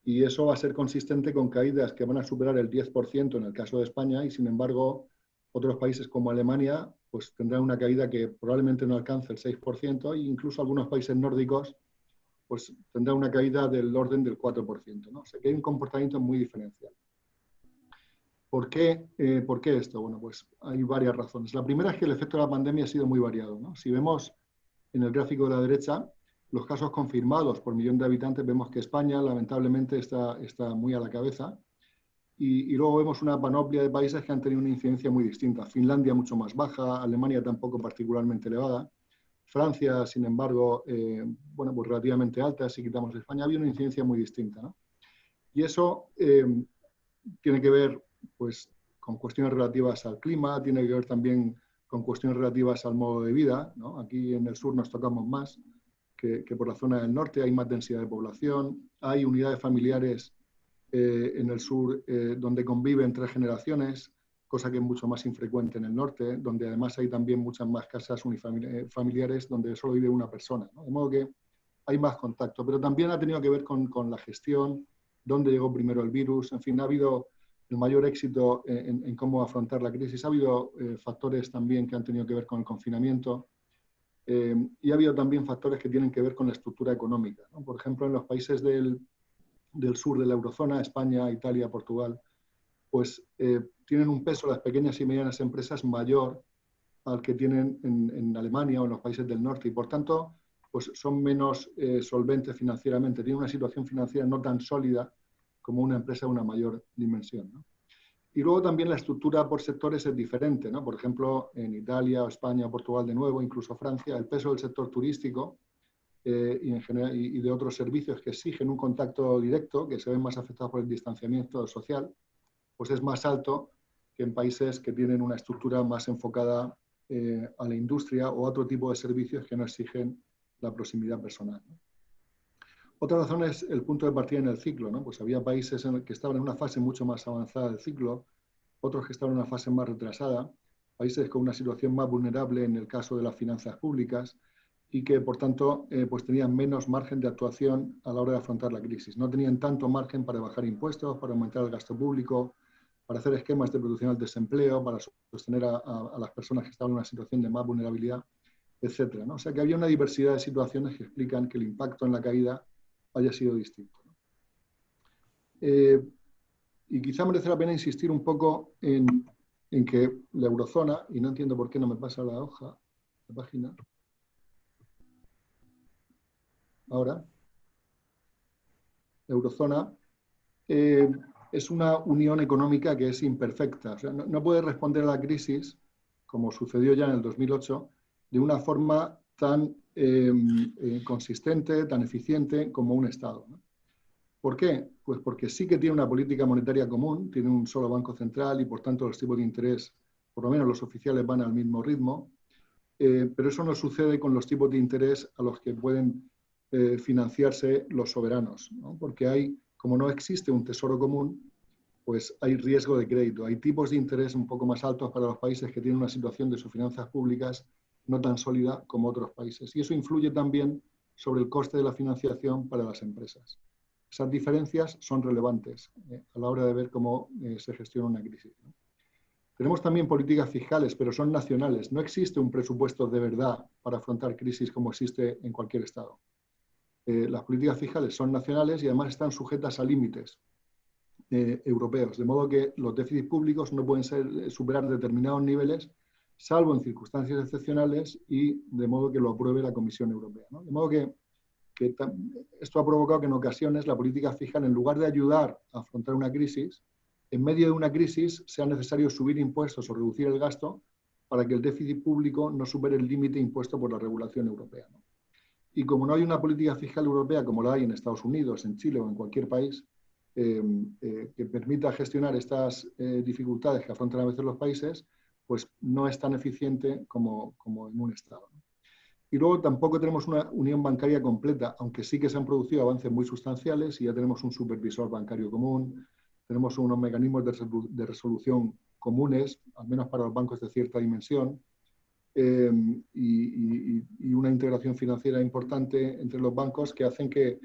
y eso va a ser consistente con caídas que van a superar el 10% en el caso de España, y sin embargo otros países como Alemania pues tendrán una caída que probablemente no alcance el 6%, e incluso algunos países nórdicos pues tendrán una caída del orden del 4%, ¿no? O sea que hay un comportamiento muy diferencial. ¿Por qué esto? Bueno, pues hay varias razones. La primera es que el efecto de la pandemia ha sido muy variado, ¿no? Si vemos en el gráfico de la derecha los casos confirmados por millón de habitantes, vemos que España lamentablemente está muy a la cabeza. Y luego vemos una panoplia de países que han tenido una incidencia muy distinta. Finlandia mucho más baja, Alemania tampoco particularmente elevada. Francia, sin embargo, bueno, pues relativamente alta, si quitamos España, había una incidencia muy distinta, ¿no? Y eso tiene que ver pues, con cuestiones relativas al clima, tiene que ver también con cuestiones relativas al modo de vida, ¿no? Aquí en el sur nos tocamos más que por la zona del norte, hay más densidad de población, hay unidades familiares en el sur donde conviven 3 generaciones, cosa que es mucho más infrecuente en el norte, donde además hay también muchas más casas unifamiliares donde solo vive una persona, ¿no? De modo que hay más contacto, pero también ha tenido que ver con la gestión, dónde llegó primero el virus, en fin, ha habido el mayor éxito en cómo afrontar la crisis, ha habido factores también que han tenido que ver con el confinamiento, y ha habido también factores que tienen que ver con la estructura económica, ¿no? Por ejemplo, en los países del sur de la eurozona, España, Italia, Portugal, pues tienen un peso las pequeñas y medianas empresas mayor al que tienen en Alemania o en los países del norte, y por tanto pues son menos solventes financieramente, tienen una situación financiera no tan sólida como una empresa de una mayor dimensión, ¿no? Y luego también la estructura por sectores es diferente, ¿no? Por ejemplo, en Italia, España, Portugal de nuevo, incluso Francia, el peso del sector turístico y, en general, y de otros servicios que exigen un contacto directo, que se ven más afectados por el distanciamiento social, pues es más alto que en países que tienen una estructura más enfocada a la industria o a otro tipo de servicios que no exigen la proximidad personal, ¿no? Otra razón es el punto de partida en el ciclo, ¿no? Pues había países que estaban en una fase mucho más avanzada del ciclo, otros que estaban en una fase más retrasada, países con una situación más vulnerable en el caso de las finanzas públicas y que, por tanto, pues tenían menos margen de actuación a la hora de afrontar la crisis. No tenían tanto margen para bajar impuestos, para aumentar el gasto público, para hacer esquemas de producción al desempleo, para sostener a las personas que estaban en una situación de más vulnerabilidad, etcétera, ¿no? O sea que había una diversidad de situaciones que explican que el impacto en la caída haya sido distinto, ¿no? Y quizá merece la pena insistir un poco en que la eurozona, y no entiendo por qué no me pasa la hoja, la página, ahora, la eurozona es una unión económica que es imperfecta. O sea, no puede responder a la crisis, como sucedió ya en el 2008, de una forma tan consistente, tan eficiente como un Estado, ¿no? ¿Por qué? Pues porque sí que tiene una política monetaria común, tiene un solo banco central y por tanto los tipos de interés, por lo menos los oficiales, van al mismo ritmo, pero eso no sucede con los tipos de interés a los que pueden financiarse los soberanos, ¿no? Porque como no existe un tesoro común, pues hay riesgo de crédito, hay tipos de interés un poco más altos para los países que tienen una situación de sus finanzas públicas no tan sólida como otros países. Y eso influye también sobre el coste de la financiación para las empresas. Esas diferencias son relevantes a la hora de ver cómo se gestiona una crisis, ¿no? Tenemos también políticas fiscales, pero son nacionales. No existe un presupuesto de verdad para afrontar crisis como existe en cualquier Estado. Las políticas fiscales son nacionales y además están sujetas a límites europeos, de modo que los déficits públicos no pueden superar determinados niveles, salvo en circunstancias excepcionales y de modo que lo apruebe la Comisión Europea, ¿no? De modo que esto ha provocado que en ocasiones la política fiscal, en lugar de ayudar a afrontar una crisis, en medio de una crisis sea necesario subir impuestos o reducir el gasto para que el déficit público no supere el límite impuesto por la regulación europea, ¿no? Y como no hay una política fiscal europea como la hay en Estados Unidos, en Chile o en cualquier país que permita gestionar estas dificultades que afrontan a veces los países, pues no es tan eficiente como en un Estado, ¿no? Y luego tampoco tenemos una unión bancaria completa, aunque sí que se han producido avances muy sustanciales y ya tenemos un supervisor bancario común, tenemos unos mecanismos de resolución comunes, al menos para los bancos de cierta dimensión, y una integración financiera importante entre los bancos que hacen que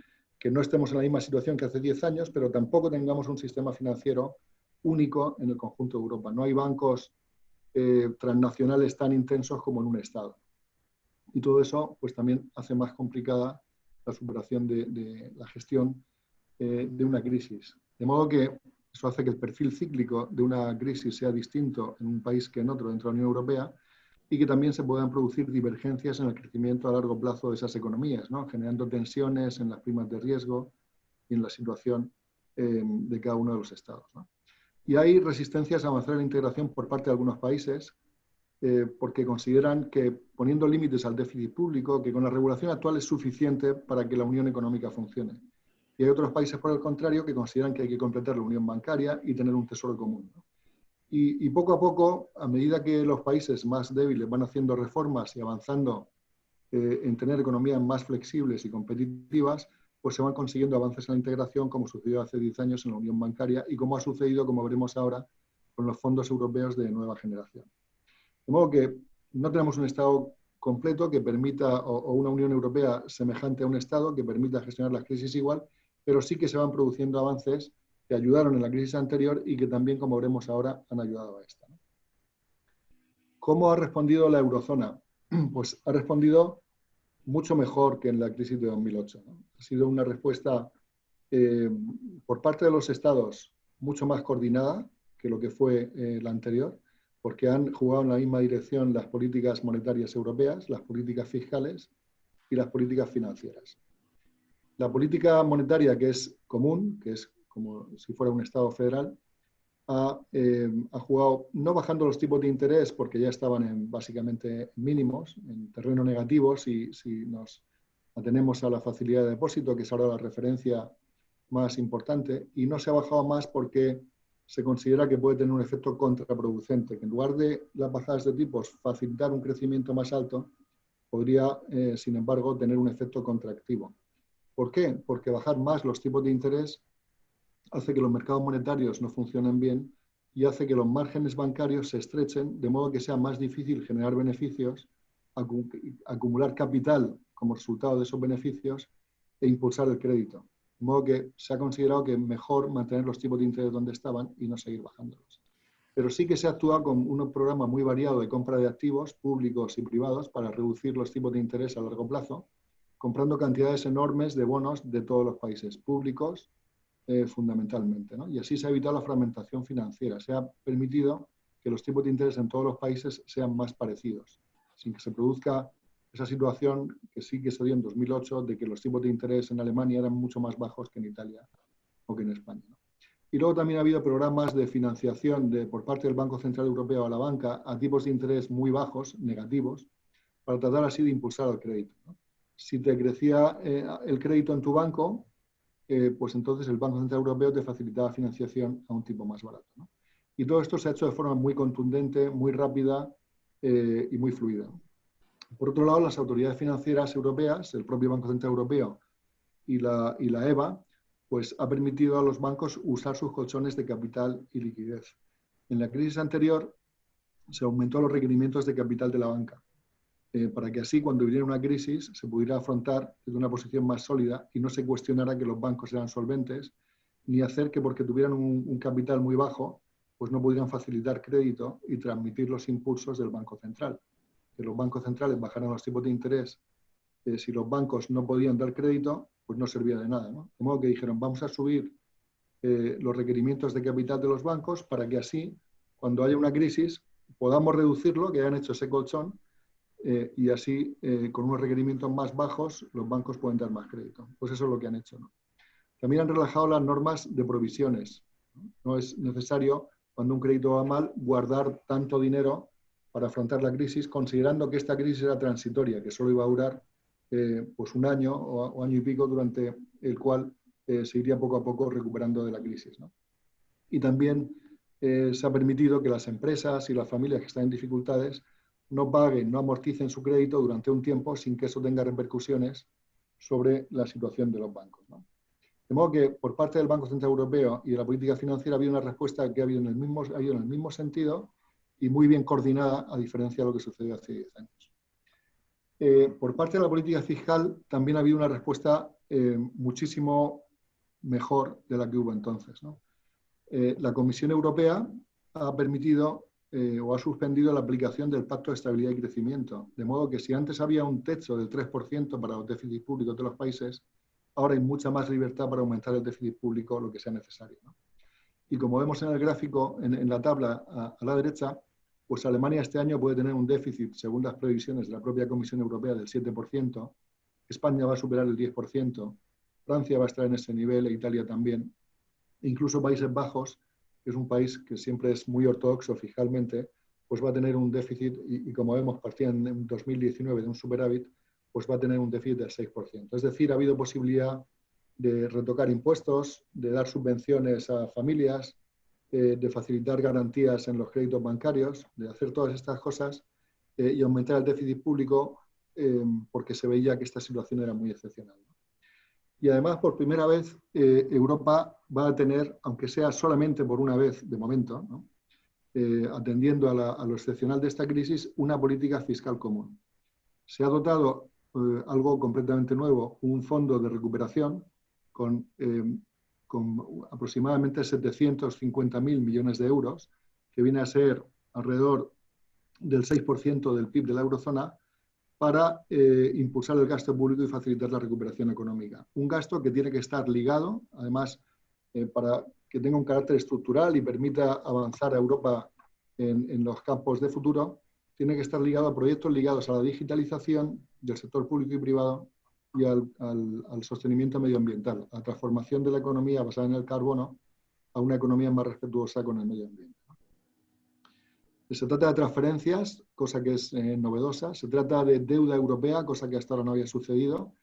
no estemos en la misma situación que hace 10 años, pero tampoco tengamos un sistema financiero único en el conjunto de Europa. No hay bancos transnacionales tan intensos como en un Estado. Y todo eso pues también hace más complicada la superación de la gestión de una crisis. De modo que eso hace que el perfil cíclico de una crisis sea distinto en un país que en otro dentro de la Unión Europea y que también se puedan producir divergencias en el crecimiento a largo plazo de esas economías, ¿no? Generando tensiones en las primas de riesgo y en la situación de cada uno de los estados, ¿no? Y hay resistencias a avanzar en la integración por parte de algunos países porque consideran que poniendo límites al déficit público, que con la regulación actual es suficiente para que la unión económica funcione. Y hay otros países, por el contrario, que consideran que hay que completar la unión bancaria y tener un tesoro común, ¿no? Y poco a poco, a medida que los países más débiles van haciendo reformas y avanzando en tener economías más flexibles y competitivas, pues se van consiguiendo avances en la integración, como sucedió hace 10 años en la unión bancaria y como ha sucedido, como veremos ahora, con los fondos europeos de nueva generación. De modo que no tenemos un Estado completo que permita, o una Unión Europea semejante a un Estado que permita gestionar las crisis igual, pero sí que se van produciendo avances que ayudaron en la crisis anterior y que también, como veremos ahora, han ayudado a esta, ¿no? ¿Cómo ha respondido la eurozona? Pues ha respondido mucho mejor que en la crisis de 2008, ¿no? Ha sido una respuesta por parte de los Estados mucho más coordinada que lo que fue la anterior, porque han jugado en la misma dirección las políticas monetarias europeas, las políticas fiscales y las políticas financieras. La política monetaria, que es común, que es como si fuera un Estado federal, ha jugado no bajando los tipos de interés porque ya estaban en básicamente mínimos, en terreno negativo, si nos atenemos a la facilidad de depósito, que es ahora la referencia más importante, y no se ha bajado más porque se considera que puede tener un efecto contraproducente, que en lugar de las bajadas de tipos facilitar un crecimiento más alto, podría, sin embargo, tener un efecto contractivo. ¿Por qué? Porque bajar más los tipos de interés hace que los mercados monetarios no funcionen bien y hace que los márgenes bancarios se estrechen, de modo que sea más difícil generar beneficios, acumular capital como resultado de esos beneficios e impulsar el crédito. De modo que se ha considerado que es mejor mantener los tipos de interés donde estaban y no seguir bajándolos. Pero sí que se ha actuado con un programa muy variado de compra de activos públicos y privados para reducir los tipos de interés a largo plazo, comprando cantidades enormes de bonos de todos los países públicos, fundamentalmente, ¿no? Y así se ha evitado la fragmentación financiera. Se ha permitido que los tipos de interés en todos los países sean más parecidos, sin que se produzca esa situación que sí que se dio en 2008 de que los tipos de interés en Alemania eran mucho más bajos que en Italia o que en España, ¿no? Y luego también ha habido programas de financiación por parte del Banco Central Europeo a la banca a tipos de interés muy bajos, negativos, para tratar así de impulsar el crédito, ¿no? Si te crecía el crédito en tu banco, pues entonces el Banco Central Europeo te facilitaba financiación a un tipo más barato, ¿no? Y todo esto se ha hecho de forma muy contundente, muy rápida y muy fluida. Por otro lado, las autoridades financieras europeas, el propio Banco Central Europeo y la EBA, pues ha permitido a los bancos usar sus colchones de capital y liquidez. En la crisis anterior se aumentó los requerimientos de capital de la banca, para que así cuando viniera una crisis se pudiera afrontar desde una posición más sólida y no se cuestionara que los bancos eran solventes, ni hacer que porque tuvieran un capital muy bajo, pues no pudieran facilitar crédito y transmitir los impulsos del Banco Central. Que los bancos centrales bajaran los tipos de interés, si los bancos no podían dar crédito, pues no servía de nada, ¿no? De modo que dijeron, vamos a subir los requerimientos de capital de los bancos para que así, cuando haya una crisis, podamos reducirlo, que hayan hecho ese colchón, y así, con unos requerimientos más bajos, los bancos pueden dar más crédito. Pues eso es lo que han hecho, ¿no? También han relajado las normas de provisiones. No es necesario, cuando un crédito va mal, guardar tanto dinero para afrontar la crisis, considerando que esta crisis era transitoria, que solo iba a durar pues un año o año y pico, durante el cual se iría poco a poco recuperando de la crisis, ¿no? Y también se ha permitido que las empresas y las familias que están en dificultades no paguen, no amorticen su crédito durante un tiempo sin que eso tenga repercusiones sobre la situación de los bancos, ¿no? De modo que por parte del Banco Central Europeo y de la política financiera ha habido una respuesta que ha ido en el mismo sentido y muy bien coordinada, a diferencia de lo que sucedió hace 10 años. Por parte de la política fiscal también ha habido una respuesta muchísimo mejor de la que hubo entonces, ¿no? La Comisión Europea ha permitido o ha suspendido la aplicación del Pacto de Estabilidad y Crecimiento, de modo que si antes había un techo del 3% para los déficits públicos de los países, ahora hay mucha más libertad para aumentar el déficit público lo que sea necesario, ¿no? Y como vemos en el gráfico, en la tabla a la derecha, pues Alemania este año puede tener un déficit, según las previsiones de la propia Comisión Europea, del 7%, España va a superar el 10%, Francia va a estar en ese nivel e Italia también, e incluso Países Bajos, que es un país que siempre es muy ortodoxo fiscalmente, pues va a tener un déficit, y como vemos, partía en 2019 de un superávit, pues va a tener un déficit del 6%. Es decir, ha habido posibilidad de retocar impuestos, de dar subvenciones a familias, de facilitar garantías en los créditos bancarios, de hacer todas estas cosas y aumentar el déficit público porque se veía que esta situación era muy excepcional, ¿no? Y además, por primera vez, Europa va a tener, aunque sea solamente por una vez de momento, ¿no? Atendiendo a lo excepcional de esta crisis, una política fiscal común. Se ha dotado algo completamente nuevo, un fondo de recuperación con aproximadamente 750.000 millones de euros, que viene a ser alrededor del 6% del PIB de la eurozona, para impulsar el gasto público y facilitar la recuperación económica. Un gasto que tiene que estar ligado, además, para que tenga un carácter estructural y permita avanzar a Europa en los campos de futuro, tiene que estar ligado a proyectos ligados a la digitalización del sector público y privado y al sostenimiento medioambiental, a la transformación de la economía basada en el carbono a una economía más respetuosa con el medio ambiente. Se trata de transferencias, cosa que es novedosa, se trata de deuda europea, cosa que hasta ahora no había sucedido,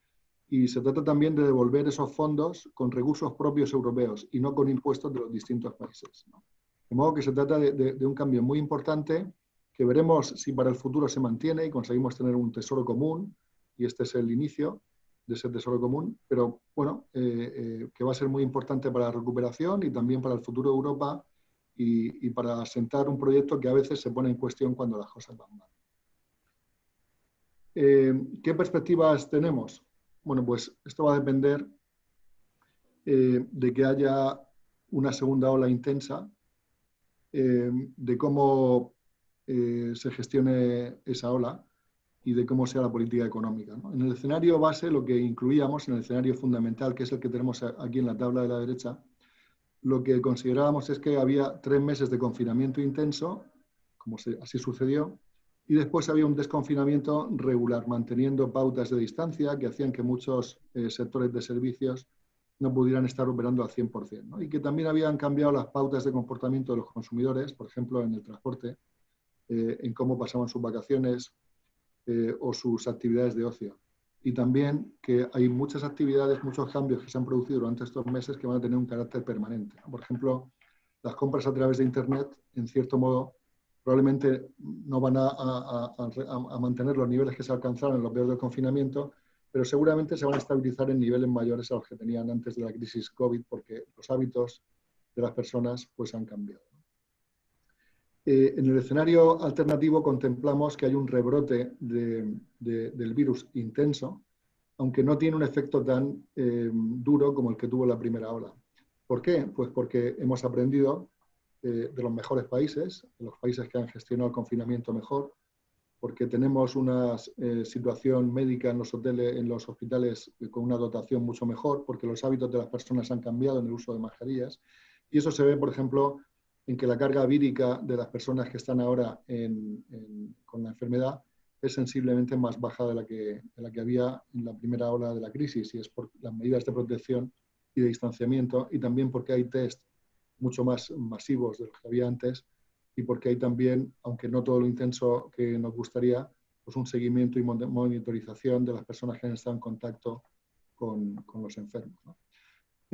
y se trata también de devolver esos fondos con recursos propios europeos y no con impuestos de los distintos países, ¿no? De modo que se trata de un cambio muy importante que veremos si para el futuro se mantiene y conseguimos tener un tesoro común, y este es el inicio de ese tesoro común, pero bueno, que va a ser muy importante para la recuperación y también para el futuro de Europa y para asentar un proyecto que a veces se pone en cuestión cuando las cosas van mal. ¿Qué perspectivas tenemos? Bueno, pues esto va a depender de que haya una segunda ola intensa, de cómo se gestione esa ola y de cómo sea la política económica, ¿no? En el escenario base, lo que incluíamos, en el escenario fundamental, que es el que tenemos aquí en la tabla de la derecha, lo que considerábamos es que había 3 meses de confinamiento intenso, como así sucedió, y después había un desconfinamiento regular, manteniendo pautas de distancia que hacían que muchos sectores de servicios no pudieran estar operando al 100%, ¿no? Y que también habían cambiado las pautas de comportamiento de los consumidores, por ejemplo, en el transporte, en cómo pasaban sus vacaciones o sus actividades de ocio. Y también que hay muchas actividades, muchos cambios que se han producido durante estos meses que van a tener un carácter permanente, ¿no? Por ejemplo, las compras a través de Internet, en cierto modo, probablemente no van a mantener los niveles que se alcanzaron en los periodos del confinamiento, pero seguramente se van a estabilizar en niveles mayores a los que tenían antes de la crisis COVID, porque los hábitos de las personas pues, han cambiado. En el escenario alternativo contemplamos que hay un rebrote del virus intenso, aunque no tiene un efecto tan duro como el que tuvo la primera ola. ¿Por qué? Pues porque hemos aprendido de los mejores países, de los países que han gestionado el confinamiento mejor, porque tenemos una situación médica en los hospitales con una dotación mucho mejor, porque los hábitos de las personas han cambiado en el uso de mascarillas, y eso se ve, por ejemplo, en que la carga vírica de las personas que están ahora con la enfermedad es sensiblemente más baja de la que había en la primera ola de la crisis, y es por las medidas de protección y de distanciamiento, y también porque hay test mucho más masivos de los que había antes, y porque hay también, aunque no todo lo intenso que nos gustaría, pues un seguimiento y monitorización de las personas que han estado en contacto con los enfermos, ¿no?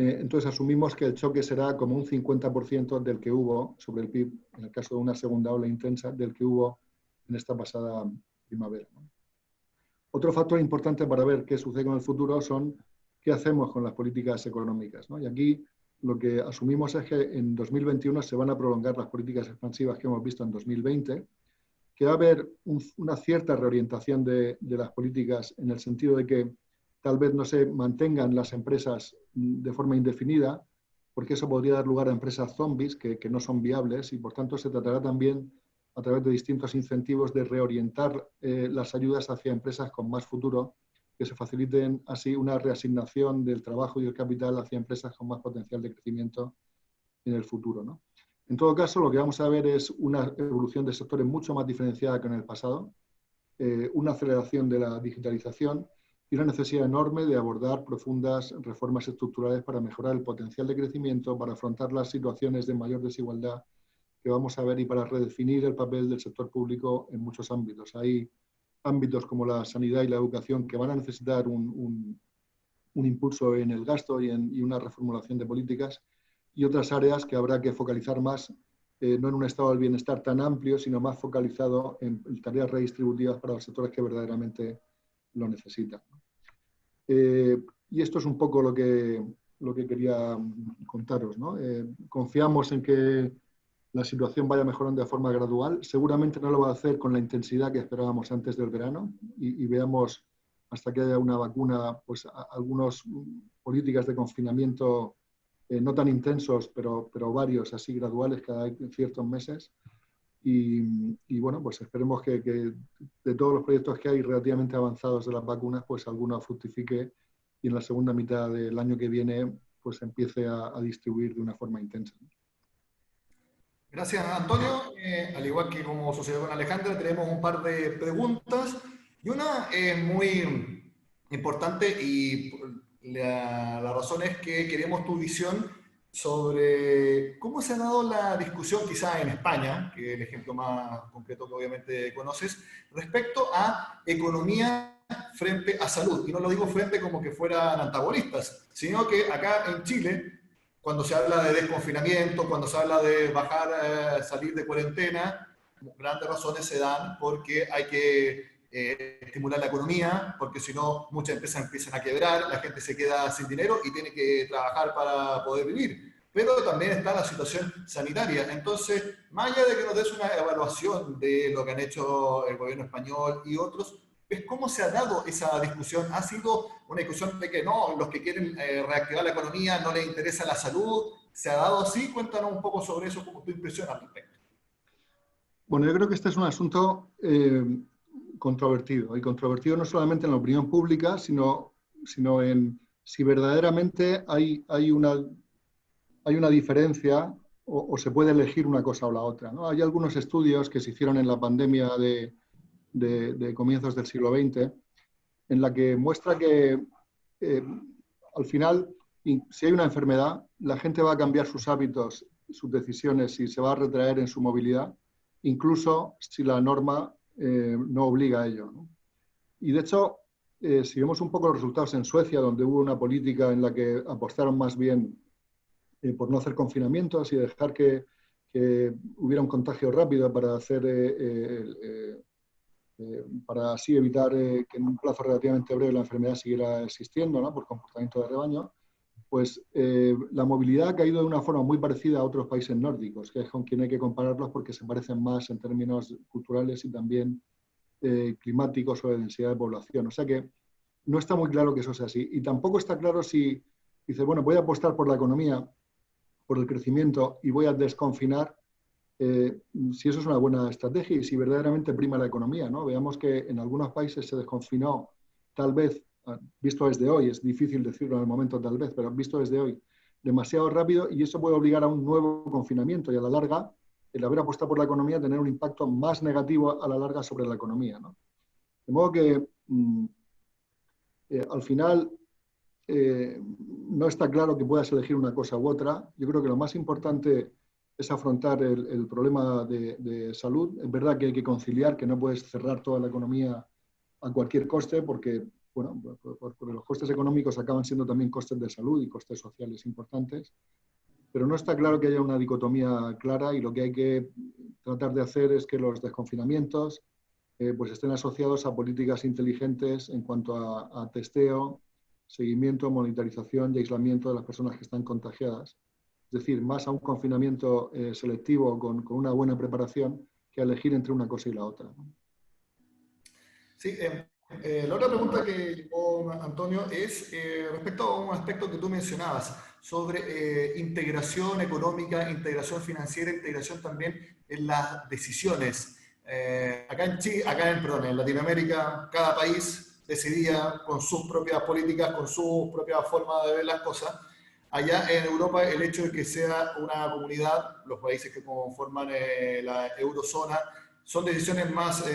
Entonces asumimos que el choque será como un 50% del que hubo sobre el PIB, en el caso de una segunda ola intensa, del que hubo en esta pasada primavera, ¿no? Otro factor importante para ver qué sucede con el futuro son qué hacemos con las políticas económicas, ¿no? Y aquí lo que asumimos es que en 2021 se van a prolongar las políticas expansivas que hemos visto en 2020, que va a haber una cierta reorientación de las políticas en el sentido de que tal vez no se mantengan las empresas de forma indefinida, porque eso podría dar lugar a empresas zombies que no son viables, y por tanto se tratará también a través de distintos incentivos de reorientar las ayudas hacia empresas con más futuro, que se faciliten así una reasignación del trabajo y el capital hacia empresas con más potencial de crecimiento en el futuro, ¿no? En todo caso, lo que vamos a ver es una evolución de sectores mucho más diferenciada que en el pasado, una aceleración de la digitalización y una necesidad enorme de abordar profundas reformas estructurales para mejorar el potencial de crecimiento, para afrontar las situaciones de mayor desigualdad que vamos a ver y para redefinir el papel del sector público en muchos ámbitos. Hay ámbitos como la sanidad y la educación que van a necesitar un impulso en el gasto y una reformulación de políticas, y otras áreas que habrá que focalizar más, no en un estado del bienestar tan amplio, sino más focalizado en tareas redistributivas para los sectores que verdaderamente lo necesitan. Y esto es un poco lo que quería contaros, ¿no? Confiamos en que la situación vaya mejorando de forma gradual. Seguramente no lo va a hacer con la intensidad que esperábamos antes del verano, y veamos hasta que haya una vacuna, pues algunas políticas de confinamiento no tan intensos, pero varios, así graduales, cada ciertos meses. Y bueno, pues esperemos que de todos los proyectos que hay relativamente avanzados de las vacunas, pues alguno fructifique, y en la segunda mitad del año que viene pues pues empiece a distribuir de una forma intensa. Gracias, Antonio. Al igual que como sucedió con Alejandra, tenemos un par de preguntas y una muy importante y la razón es que queremos tu visión sobre cómo se ha dado la discusión quizá en España, que es el ejemplo más concreto que obviamente conoces, respecto a economía frente a salud. Y no lo digo frente como que fueran antagonistas, sino que acá en Chile, cuando se habla de desconfinamiento, cuando se habla de bajar, salir de cuarentena, grandes razones se dan porque hay que estimular la economía, porque si no muchas empresas empiezan a quebrar, la gente se queda sin dinero y tiene que trabajar para poder vivir. Pero también está la situación sanitaria. Entonces, más allá de que nos des una evaluación de lo que han hecho el gobierno español y otros, es cómo se ha dado esa discusión. ¿Ha sido una discusión de que no, los que quieren reactivar la economía no les interesa la salud? ¿Se ha dado así? Cuéntanos un poco sobre eso, como tu impresión al respecto. Bueno, yo creo que este es un asunto controvertido, y controvertido no solamente en la opinión pública, sino en si verdaderamente hay una diferencia o se puede elegir una cosa o la otra, ¿no? Hay algunos estudios que se hicieron en la pandemia de comienzos del siglo XX, en la que muestra que al final, si hay una enfermedad, la gente va a cambiar sus hábitos, sus decisiones y se va a retraer en su movilidad, incluso si la norma no obliga a ello, ¿no? Y de hecho, si vemos un poco los resultados en Suecia, donde hubo una política en la que apostaron más bien por no hacer confinamientos y dejar que hubiera un contagio rápido para hacer para así evitar que en un plazo relativamente breve la enfermedad siguiera existiendo, ¿no? Por comportamiento de rebaño, pues la movilidad ha caído de una forma muy parecida a otros países nórdicos, que es con quien hay que compararlos porque se parecen más en términos culturales y también climáticos o de densidad de población. O sea que no está muy claro que eso sea así. Y tampoco está claro si dice, bueno, voy a apostar por la economía, por el crecimiento y voy a desconfinar, si eso es una buena estrategia y si verdaderamente prima la economía, ¿no? Veamos que en algunos países se desconfinó, tal vez, visto desde hoy, es difícil decirlo en el momento tal vez, pero visto desde hoy, demasiado rápido, y eso puede obligar a un nuevo confinamiento y a la larga, el haber apostado por la economía, tener un impacto más negativo a la larga sobre la economía, ¿no? De modo que al final no está claro que puedas elegir una cosa u otra. Yo creo que lo más importante es afrontar el problema de salud. Es verdad que hay que conciliar, que no puedes cerrar toda la economía a cualquier coste, porque bueno, porque los costes económicos acaban siendo también costes de salud y costes sociales importantes. Pero no está claro que haya una dicotomía clara, y lo que hay que tratar de hacer es que los desconfinamientos pues estén asociados a políticas inteligentes en cuanto a testeo, seguimiento, monitorización y aislamiento de las personas que están contagiadas. Es decir, más a un confinamiento selectivo con una buena preparación que a elegir entre una cosa y la otra, ¿no? Sí, la otra pregunta que llegó Antonio es respecto a un aspecto que tú mencionabas sobre integración económica, integración financiera, integración también en las decisiones. En Latinoamérica, cada país decidía con sus propias políticas, con su propia forma de ver las cosas. Allá en Europa, el hecho de que sea una comunidad, los países que conforman la eurozona, son decisiones más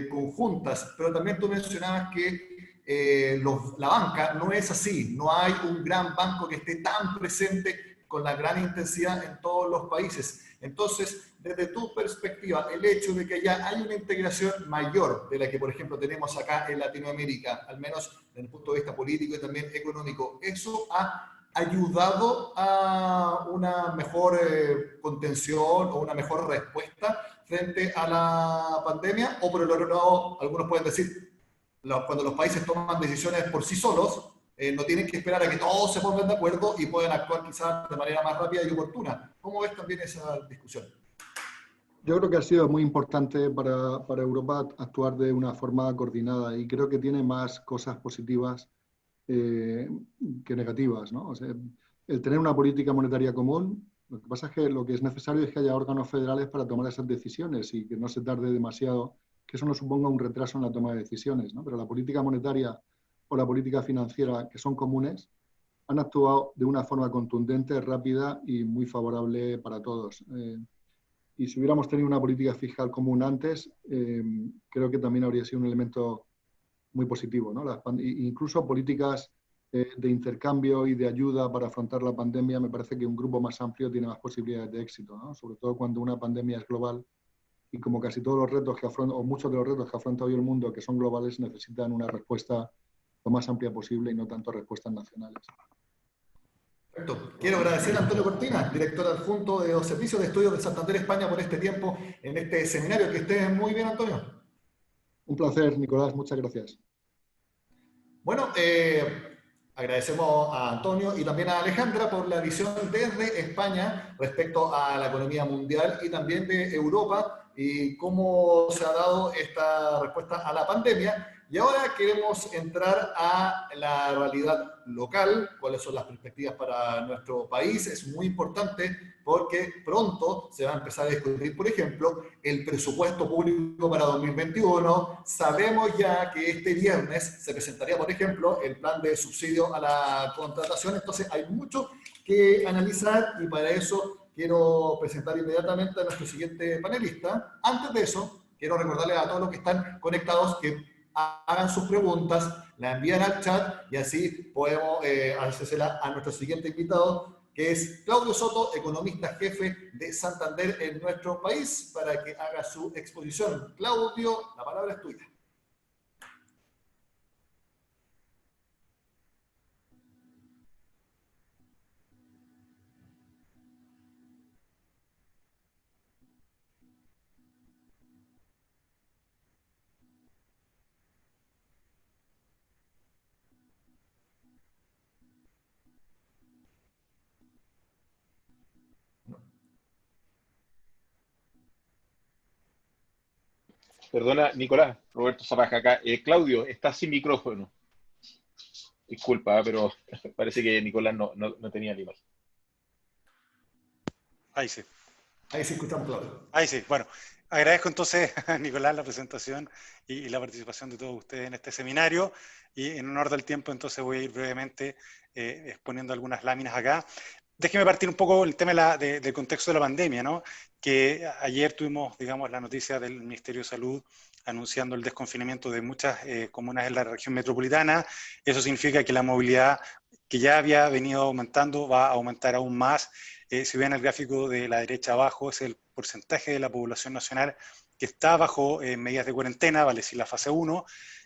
conjuntas, pero también tú mencionabas que la banca no es así, no hay un gran banco que esté tan presente con la gran intensidad en todos los países. Entonces, desde tu perspectiva, el hecho de que ya hay una integración mayor de la que, por ejemplo, tenemos acá en Latinoamérica, al menos desde el punto de vista político y también económico, ¿eso ha ayudado a una mejor contención o una mejor respuesta frente a la pandemia? O por el otro lado, algunos pueden decir, cuando los países toman decisiones por sí solos, no tienen que esperar a que todos se pongan de acuerdo y puedan actuar quizás de manera más rápida y oportuna. ¿Cómo ves también esa discusión? Yo creo que ha sido muy importante para Europa actuar de una forma coordinada, y creo que tiene más cosas positivas que negativas, ¿no? O sea, el tener una política monetaria común, lo que pasa es que lo que es necesario es que haya órganos federales para tomar esas decisiones y que no se tarde demasiado, que eso no suponga un retraso en la toma de decisiones, ¿no? Pero la política monetaria o la política financiera, que son comunes, han actuado de una forma contundente, rápida y muy favorable para todos. Y si hubiéramos tenido una política fiscal común antes, creo que también habría sido un elemento muy positivo, ¿no? Incluso políticas de intercambio y de ayuda para afrontar la pandemia, me parece que un grupo más amplio tiene más posibilidades de éxito, ¿no? Sobre todo cuando una pandemia es global y como casi todos los retos que afronta, o muchos de los retos que afronta hoy el mundo, que son globales, necesitan una respuesta lo más amplia posible y no tanto respuestas nacionales. Perfecto. Quiero agradecer a Antonio Cortina, director adjunto de los Servicios de Estudios de Santander, España, por este tiempo en este seminario. Que estés muy bien, Antonio. Un placer, Nicolás. Muchas gracias. Bueno, agradecemos a Antonio y también a Alejandra por la visión desde España respecto a la economía mundial y también de Europa y cómo se ha dado esta respuesta a la pandemia. Y ahora queremos entrar a la realidad local, cuáles son las perspectivas para nuestro país. Es muy importante porque pronto se va a empezar a discutir, por ejemplo, el presupuesto público para 2021. Sabemos ya que este viernes se presentaría, por ejemplo, el plan de subsidio a la contratación. Entonces hay mucho que analizar y para eso quiero presentar inmediatamente a nuestro siguiente panelista. Antes de eso, quiero recordarles a todos los que están conectados que hagan sus preguntas, la envían al chat y así podemos hacérsela a nuestro siguiente invitado, que es Claudio Soto, economista jefe de Santander en nuestro país, para que haga su exposición. Claudio, la palabra es tuya. Perdona, Nicolás, Roberto Zapaja acá. Claudio, estás sin micrófono. Disculpa, pero parece que Nicolás no tenía la imagen. Ahí sí. Ahí sí escuchamos, Claudio. Ahí sí. Bueno, agradezco entonces a Nicolás la presentación y la participación de todos ustedes en este seminario. Y en honor del tiempo, entonces voy a ir brevemente exponiendo algunas láminas acá. Déjeme partir un poco el tema del contexto de la pandemia, ¿no? Que ayer tuvimos, digamos, la noticia del Ministerio de Salud anunciando el desconfinamiento de muchas comunas en la región metropolitana. Eso significa que la movilidad que ya había venido aumentando va a aumentar aún más. Si ven el gráfico de la derecha abajo, es el porcentaje de la población nacional que está bajo medidas de cuarentena, vale decir la fase 1,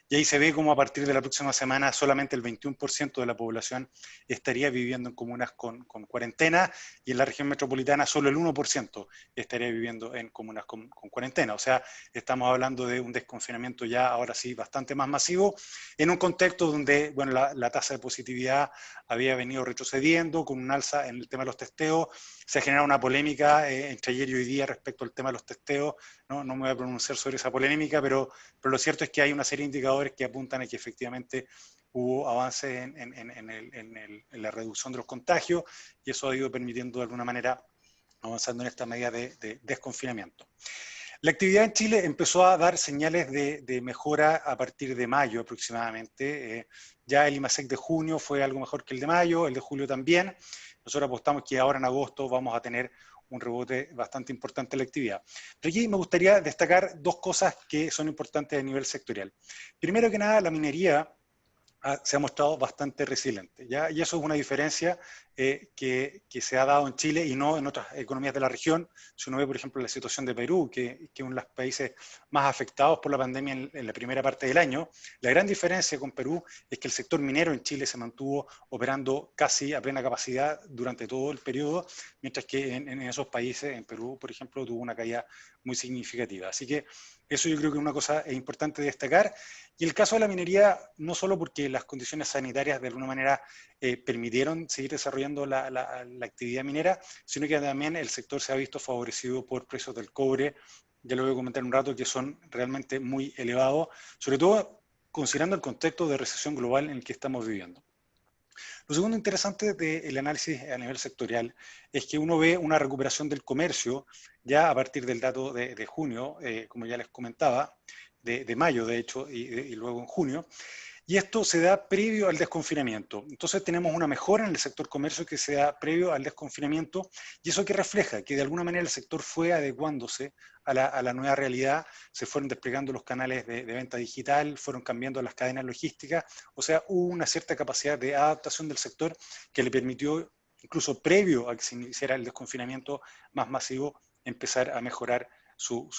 y ahí se ve como a partir de la próxima semana solamente el 21% de la población estaría viviendo en comunas con cuarentena, y en la región metropolitana solo el 1% estaría viviendo en comunas con cuarentena. O sea, estamos hablando de un desconfinamiento ya ahora sí bastante más masivo, en un contexto donde, bueno, la tasa de positividad había venido retrocediendo con un alza en el tema de los testeos. Se ha generado una polémica entre ayer y hoy día respecto al tema de los testeos. No me voy a pronunciar sobre esa polémica, pero lo cierto es que hay una serie de indicadores que apuntan a que efectivamente hubo avances en la reducción de los contagios, y eso ha ido permitiendo de alguna manera avanzando en esta medida de desconfinamiento. La actividad en Chile empezó a dar señales de mejora a partir de mayo aproximadamente. Ya el IMASEC de junio fue algo mejor que el de mayo, el de julio también. Nosotros apostamos que ahora en agosto vamos a tener un rebote bastante importante en la actividad. Pero aquí me gustaría destacar dos cosas que son importantes a nivel sectorial. Primero que nada, la minería se ha mostrado bastante resiliente, ¿ya? Y eso es una diferencia que se ha dado en Chile y no en otras economías de la región. Si uno ve, por ejemplo, la situación de Perú, que es uno de los países más afectados por la pandemia en la primera parte del año, la gran diferencia con Perú es que el sector minero en Chile se mantuvo operando casi a plena capacidad durante todo el periodo, mientras que en esos países, en Perú, por ejemplo, tuvo una caída muy significativa. Así que eso yo creo que es una cosa importante de destacar. Y el caso de la minería, no solo porque las condiciones sanitarias de alguna manera permitieron seguir desarrollando la actividad minera, sino que también el sector se ha visto favorecido por precios del cobre, ya lo voy a comentar un rato, que son realmente muy elevados, sobre todo considerando el contexto de recesión global en el que estamos viviendo. Lo segundo interesante del análisis a nivel sectorial es que uno ve una recuperación del comercio ya a partir del dato de junio, como ya les comentaba, de mayo de hecho, y luego en junio. Y esto se da previo al desconfinamiento. Entonces tenemos una mejora en el sector comercio que se da previo al desconfinamiento, y eso que refleja que de alguna manera el sector fue adecuándose a la nueva realidad, se fueron desplegando los canales de venta digital, fueron cambiando las cadenas logísticas, o sea, hubo una cierta capacidad de adaptación del sector que le permitió, incluso previo a que se iniciara el desconfinamiento más masivo, empezar a mejorar su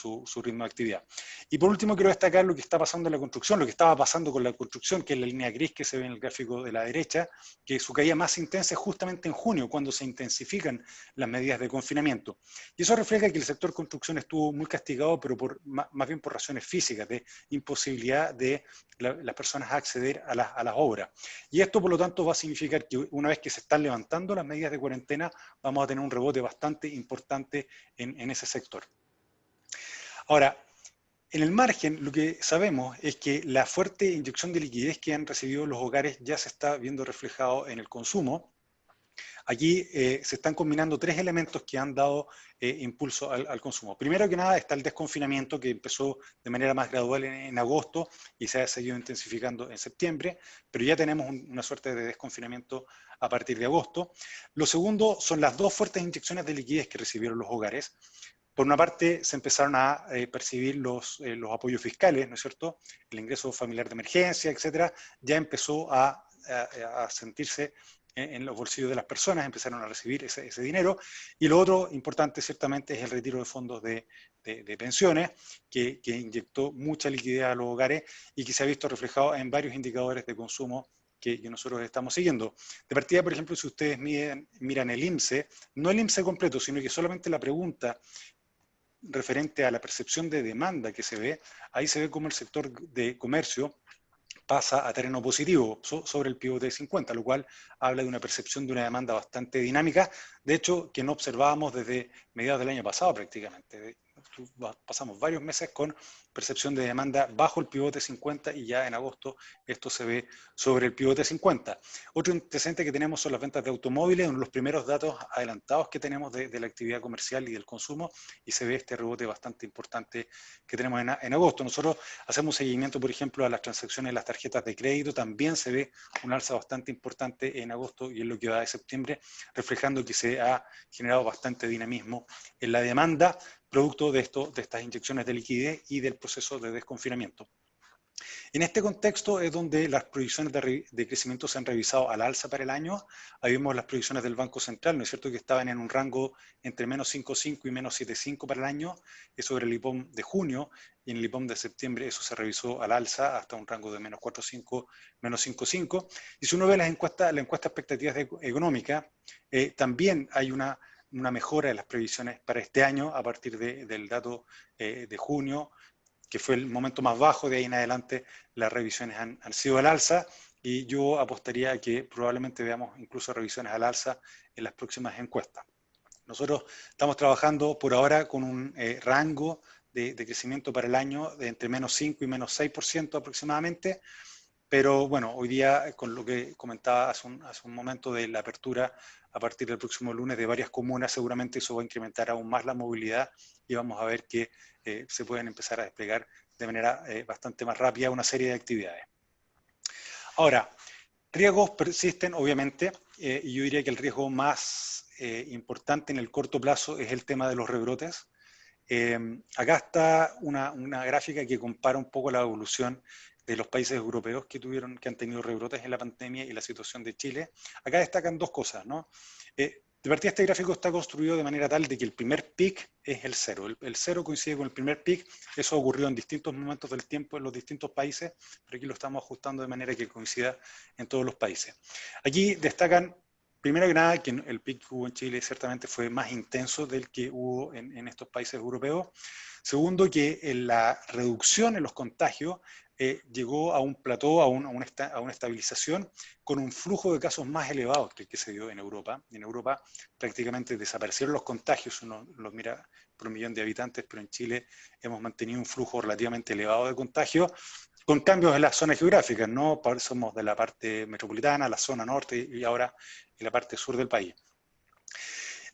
ritmo de actividad. Y por último quiero destacar lo que está pasando en la construcción, lo que estaba pasando con la construcción, que es la línea gris que se ve en el gráfico de la derecha, que su caída más intensa es justamente en junio, cuando se intensifican las medidas de confinamiento. Y eso refleja que el sector construcción estuvo muy castigado, pero más bien por razones físicas, de imposibilidad de las personas acceder a las obras. Y esto, por lo tanto, va a significar que una vez que se están levantando las medidas de cuarentena, vamos a tener un rebote bastante importante en ese sector. Ahora, en el margen, lo que sabemos es que la fuerte inyección de liquidez que han recibido los hogares ya se está viendo reflejado en el consumo. Aquí se están combinando tres elementos que han dado impulso al consumo. Primero que nada está el desconfinamiento, que empezó de manera más gradual en agosto y se ha seguido intensificando en septiembre, pero ya tenemos una suerte de desconfinamiento a partir de agosto. Lo segundo son las dos fuertes inyecciones de liquidez que recibieron los hogares. Por una parte, se empezaron a percibir los apoyos fiscales, ¿no es cierto? El ingreso familiar de emergencia, etcétera, ya empezó a sentirse en los bolsillos de las personas, empezaron a recibir ese dinero. Y lo otro importante, ciertamente, es el retiro de fondos de pensiones, que inyectó mucha liquidez a los hogares y que se ha visto reflejado en varios indicadores de consumo que nosotros estamos siguiendo. De partida, por ejemplo, si ustedes miran el INSEE, no el INSEE completo, sino que solamente la pregunta referente a la percepción de demanda que se ve, ahí se ve como el sector de comercio pasa a terreno positivo sobre el pivote de 50, lo cual habla de una percepción de una demanda bastante dinámica, de hecho, que no observábamos desde mediados del año pasado prácticamente. Pasamos varios meses con percepción de demanda bajo el pivote 50 y ya en agosto esto se ve sobre el pivote 50. Otro antecedente que tenemos son las ventas de automóviles, uno de los primeros datos adelantados que tenemos de la actividad comercial y del consumo, y se ve este rebote bastante importante que tenemos en agosto. Nosotros hacemos seguimiento, por ejemplo, a las transacciones de las tarjetas de crédito, también se ve un alza bastante importante en agosto y en lo que va de septiembre, reflejando que se ha generado bastante dinamismo en la demanda, producto de estas inyecciones de liquidez y del proceso de desconfinamiento. En este contexto es donde las proyecciones de crecimiento se han revisado al alza para el año. Ahí vemos las proyecciones del Banco Central, ¿no es cierto?, que estaban en un rango entre menos 5,5 y menos 7,5 para el año, es sobre el IPOM de junio, y en el IPOM de septiembre eso se revisó al alza hasta un rango de menos 4,5, menos 5,5. Y si uno ve la encuesta de expectativas económicas, también hay una mejora de las previsiones para este año a partir del dato de junio, que fue el momento más bajo. De ahí en adelante las revisiones han sido al alza, y yo apostaría a que probablemente veamos incluso revisiones al alza en las próximas encuestas. Nosotros estamos trabajando por ahora con un rango de crecimiento para el año de entre menos 5 y menos 6% aproximadamente, pero bueno, hoy día, con lo que comentaba hace un momento de la apertura a partir del próximo lunes de varias comunas, seguramente eso va a incrementar aún más la movilidad y vamos a ver que se pueden empezar a desplegar de manera bastante más rápida una serie de actividades. Ahora, riesgos persisten, obviamente, y yo diría que el riesgo más importante en el corto plazo es el tema de los rebrotes. Acá está una gráfica que compara un poco la evolución de los países europeos que han tenido rebrotes en la pandemia y la situación de Chile. Acá destacan dos cosas, ¿no? De partida, este gráfico está construido de manera tal de que el primer pic es el cero. El cero coincide con el primer pic. Eso ocurrió en distintos momentos del tiempo en los distintos países, pero aquí lo estamos ajustando de manera que coincida en todos los países. Aquí destacan, primero que nada, que el pic que hubo en Chile ciertamente fue más intenso del que hubo en estos países europeos. Segundo, que la reducción en los contagios llegó a un plató, a una estabilización, con un flujo de casos más elevados que el que se dio en Europa. En Europa prácticamente desaparecieron los contagios, uno los mira por 1.000.000 de habitantes, pero en Chile hemos mantenido un flujo relativamente elevado de contagios, con cambios en las zonas geográficas, ¿no? Somos de la parte metropolitana, la zona norte y ahora en la parte sur del país.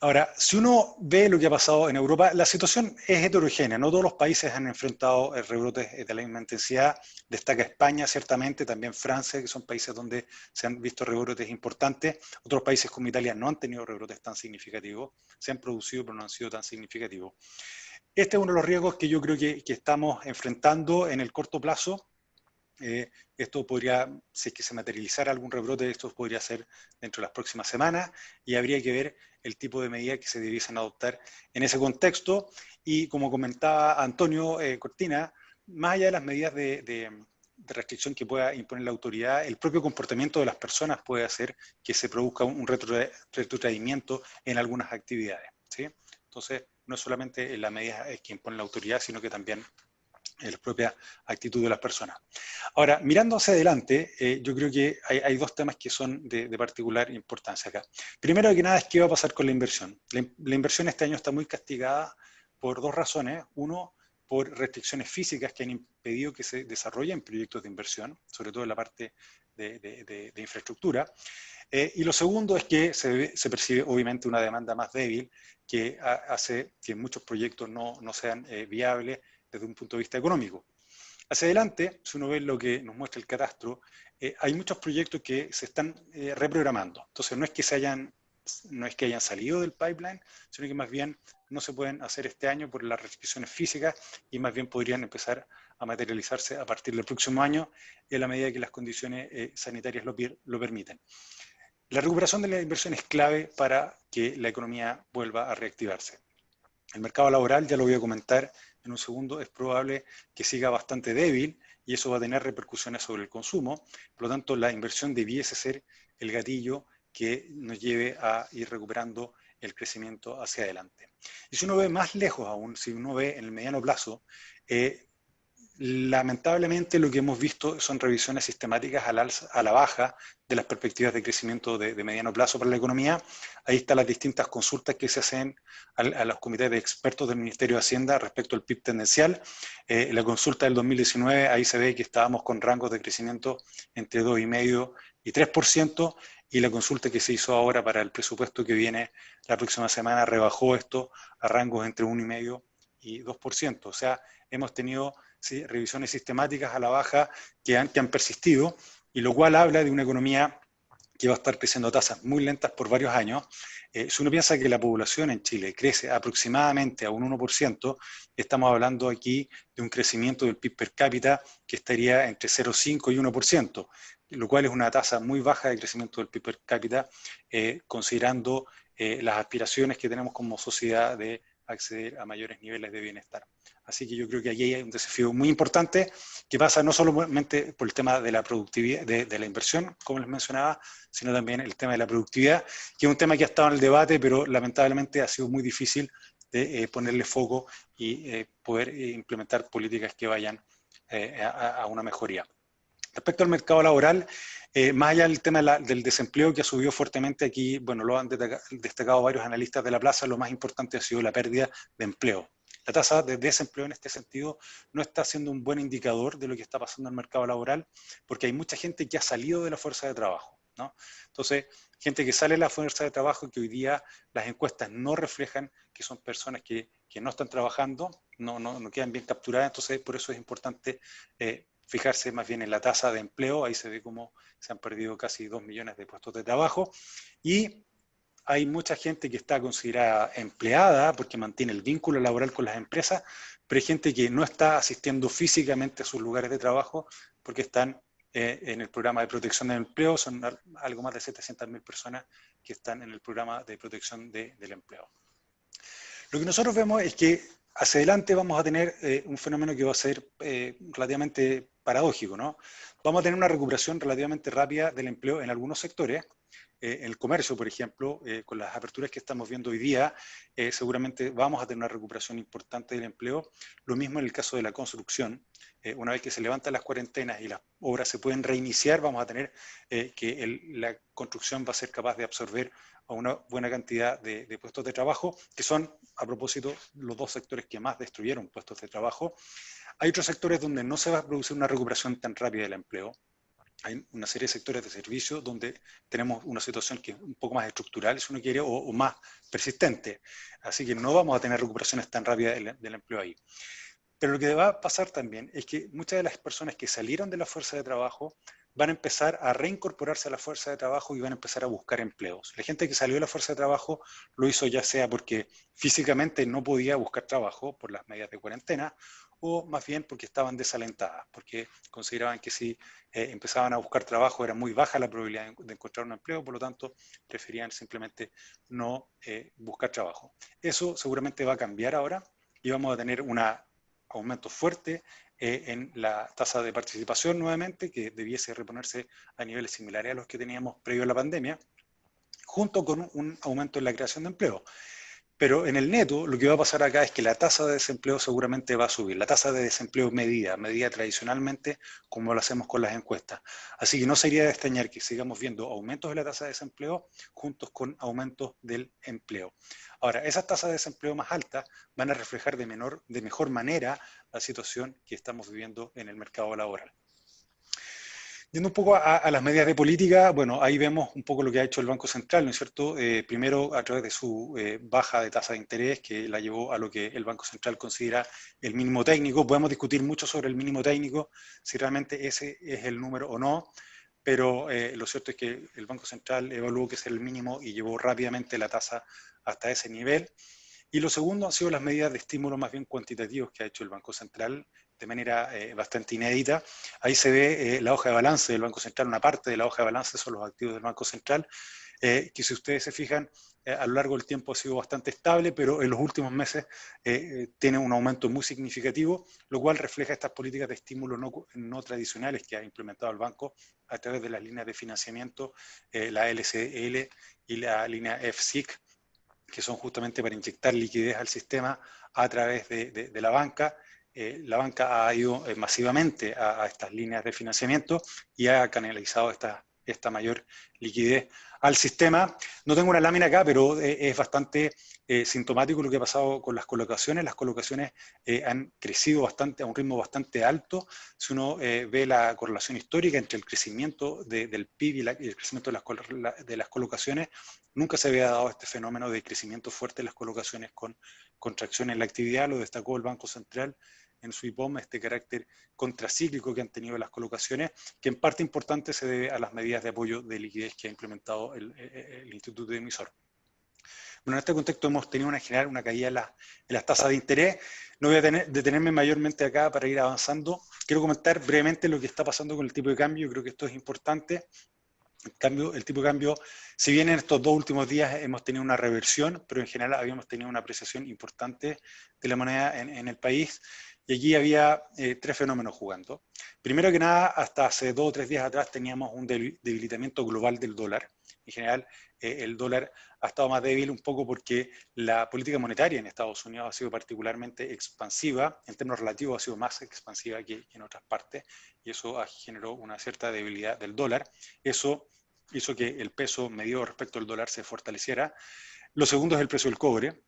Ahora, si uno ve lo que ha pasado en Europa, la situación es heterogénea. No todos los países han enfrentado rebrotes de la misma intensidad. Destaca España, ciertamente, también Francia, que son países donde se han visto rebrotes importantes. Otros países como Italia no han tenido rebrotes tan significativos. Se han producido, pero no han sido tan significativos. Este es uno de los riesgos que yo creo que estamos enfrentando en el corto plazo. Esto podría, si es que se materializara algún rebrote, esto podría ser dentro de las próximas semanas y habría que ver el tipo de medidas que se debiesen adoptar en ese contexto. Y como comentaba Antonio Cortina, más allá de las medidas de restricción que pueda imponer la autoridad, el propio comportamiento de las personas puede hacer que se produzca un retrotraimiento en algunas actividades, ¿sí? Entonces, no es solamente la medida que impone la autoridad, sino que también la propia actitud de las personas. Ahora, mirando hacia adelante, yo creo que hay dos temas que son de particular importancia acá. Primero que nada es qué va a pasar con la inversión. La inversión este año está muy castigada por dos razones. Uno, por restricciones físicas que han impedido que se desarrollen proyectos de inversión, sobre todo en la parte de infraestructura. Y lo segundo es que se percibe obviamente una demanda más débil que hace que muchos proyectos no sean viables desde un punto de vista económico. Hacia adelante, si uno ve lo que nos muestra el catastro, hay muchos proyectos que se están reprogramando. Entonces, no es que hayan salido del pipeline, sino que más bien no se pueden hacer este año por las restricciones físicas y más bien podrían empezar a materializarse a partir del próximo año en la medida que las condiciones sanitarias lo permiten. La recuperación de la inversión es clave para que la economía vuelva a reactivarse. El mercado laboral, ya lo voy a comentar en un segundo, es probable que siga bastante débil y eso va a tener repercusiones sobre el consumo. Por lo tanto, la inversión debiese ser el gatillo que nos lleve a ir recuperando el crecimiento hacia adelante. Y si uno ve más lejos aún, si uno ve en el mediano plazo, lamentablemente lo que hemos visto son revisiones sistemáticas a la baja de las perspectivas de crecimiento de mediano plazo para la economía. Ahí están las distintas consultas que se hacen a los comités de expertos del Ministerio de Hacienda respecto al PIB tendencial. La consulta del 2019, ahí se ve que estábamos con rangos de crecimiento entre 2,5% y 3%, y la consulta que se hizo ahora para el presupuesto que viene la próxima semana rebajó esto a rangos entre 1,5% y 2%. O sea, hemos tenido revisiones sistemáticas a la baja que han persistido, y lo cual habla de una economía que va a estar creciendo a tasas muy lentas por varios años. Si uno piensa que la población en Chile crece aproximadamente a un 1%, estamos hablando aquí de un crecimiento del PIB per cápita que estaría entre 0,5 y 1%, lo cual es una tasa muy baja de crecimiento del PIB per cápita, considerando las aspiraciones que tenemos como sociedad de acceder a mayores niveles de bienestar. Así que yo creo que aquí hay un desafío muy importante que pasa no solamente por el tema de la productividad, de la inversión, como les mencionaba, sino también el tema de la productividad, que es un tema que ha estado en el debate, pero lamentablemente ha sido muy difícil de ponerle foco y poder implementar políticas que vayan a una mejoría. Respecto al mercado laboral, más allá del tema del desempleo que ha subido fuertemente aquí, bueno, lo han destacado varios analistas de la plaza, lo más importante ha sido la pérdida de empleo. La tasa de desempleo en este sentido no está siendo un buen indicador de lo que está pasando en el mercado laboral, porque hay mucha gente que ha salido de la fuerza de trabajo, ¿no? Entonces, gente que sale de la fuerza de trabajo, que hoy día las encuestas no reflejan que son personas que no están trabajando, no quedan bien capturadas. Entonces por eso es importante fijarse más bien en la tasa de empleo. Ahí se ve cómo se han perdido casi 2 millones de puestos de trabajo, y hay mucha gente que está considerada empleada porque mantiene el vínculo laboral con las empresas, pero hay gente que no está asistiendo físicamente a sus lugares de trabajo porque están en el programa de protección del empleo. Son algo más de 700.000 personas que están en el programa de protección del empleo. Lo que nosotros vemos es que hacia adelante vamos a tener un fenómeno que va a ser relativamente paradójico, ¿no? Vamos a tener una recuperación relativamente rápida del empleo en algunos sectores. En el comercio, por ejemplo, con las aperturas que estamos viendo hoy día, seguramente vamos a tener una recuperación importante del empleo. Lo mismo en el caso de la construcción. Una vez que se levantan las cuarentenas y las obras se pueden reiniciar, vamos a tener que la construcción va a ser capaz de absorber a una buena cantidad de puestos de trabajo, que son, a propósito, los dos sectores que más destruyeron puestos de trabajo. Hay otros sectores donde no se va a producir una recuperación tan rápida del empleo. hay una serie de sectores de servicio donde tenemos una situación que es un poco más estructural, si uno quiere, o más persistente. Así que no vamos a tener recuperaciones tan rápidas del empleo ahí. Pero lo que va a pasar también es que muchas de las personas que salieron de la fuerza de trabajo van a empezar a reincorporarse a la fuerza de trabajo y van a empezar a buscar empleos. La gente que salió de la fuerza de trabajo lo hizo ya sea porque físicamente no podía buscar trabajo por las medidas de cuarentena, o más bien porque estaban desalentadas, porque consideraban que si empezaban a buscar trabajo era muy baja la probabilidad de encontrar un empleo, por lo tanto preferían simplemente no buscar trabajo. Eso seguramente va a cambiar ahora y vamos a tener un aumento fuerte en la tasa de participación nuevamente, que debiese reponerse a niveles similares a los que teníamos previo a la pandemia, junto con un aumento en la creación de empleo. Pero en el neto, lo que va a pasar acá es que la tasa de desempleo seguramente va a subir. La tasa de desempleo medida tradicionalmente como lo hacemos con las encuestas. Así que no sería de extrañar que sigamos viendo aumentos de la tasa de desempleo juntos con aumentos del empleo. Ahora, esas tasas de desempleo más altas van a reflejar de mejor manera la situación que estamos viviendo en el mercado laboral. Yendo un poco a las medidas de política, bueno, ahí vemos un poco lo que ha hecho el Banco Central, ¿no es cierto? Primero, a través de su baja de tasa de interés, que la llevó a lo que el Banco Central considera el mínimo técnico. Podemos discutir mucho sobre el mínimo técnico, si realmente ese es el número o no, pero lo cierto es que el Banco Central evaluó que es el mínimo y llevó rápidamente la tasa hasta ese nivel. Y lo segundo han sido las medidas de estímulo más bien cuantitativos que ha hecho el Banco Central de manera bastante inédita. Ahí se ve la hoja de balance del Banco Central, una parte de la hoja de balance son los activos del Banco Central, que si ustedes se fijan, a lo largo del tiempo ha sido bastante estable, pero en los últimos meses tiene un aumento muy significativo, lo cual refleja estas políticas de estímulo no tradicionales que ha implementado el banco a través de las líneas de financiamiento, la LCL y la línea FSIC, que son justamente para inyectar liquidez al sistema a través de la banca. La banca ha ido masivamente a estas líneas de financiamiento y ha canalizado esta mayor liquidez al sistema. No tengo una lámina acá, pero es bastante sintomático lo que ha pasado con las colocaciones. Las colocaciones han crecido bastante, a un ritmo bastante alto. Si uno ve la correlación histórica entre el crecimiento del PIB y el crecimiento de las colocaciones, nunca se había dado este fenómeno de crecimiento fuerte de las colocaciones con contracción en la actividad. Lo destacó el Banco Central en su IPOM, este carácter contracíclico que han tenido las colocaciones, que en parte importante se debe a las medidas de apoyo de liquidez que ha implementado el Instituto de Emisor. Bueno, en este contexto hemos tenido una caída en las tasas de interés. No voy a detenerme mayormente acá para ir avanzando. Quiero comentar brevemente lo que está pasando con el tipo de cambio. Yo creo que esto es importante. El tipo de cambio, si bien en estos 2 últimos días hemos tenido una reversión, pero en general habíamos tenido una apreciación importante de la moneda en el país, y aquí había 3 fenómenos jugando. Primero que nada, hasta hace 2 o 3 días atrás teníamos un debilitamiento global del dólar. En general, el dólar ha estado más débil un poco porque la política monetaria en Estados Unidos ha sido particularmente expansiva, en términos relativos ha sido más expansiva que en otras partes, y eso generó una cierta debilidad del dólar. Eso hizo que el peso medido respecto al dólar se fortaleciera. Lo segundo es el precio del cobre.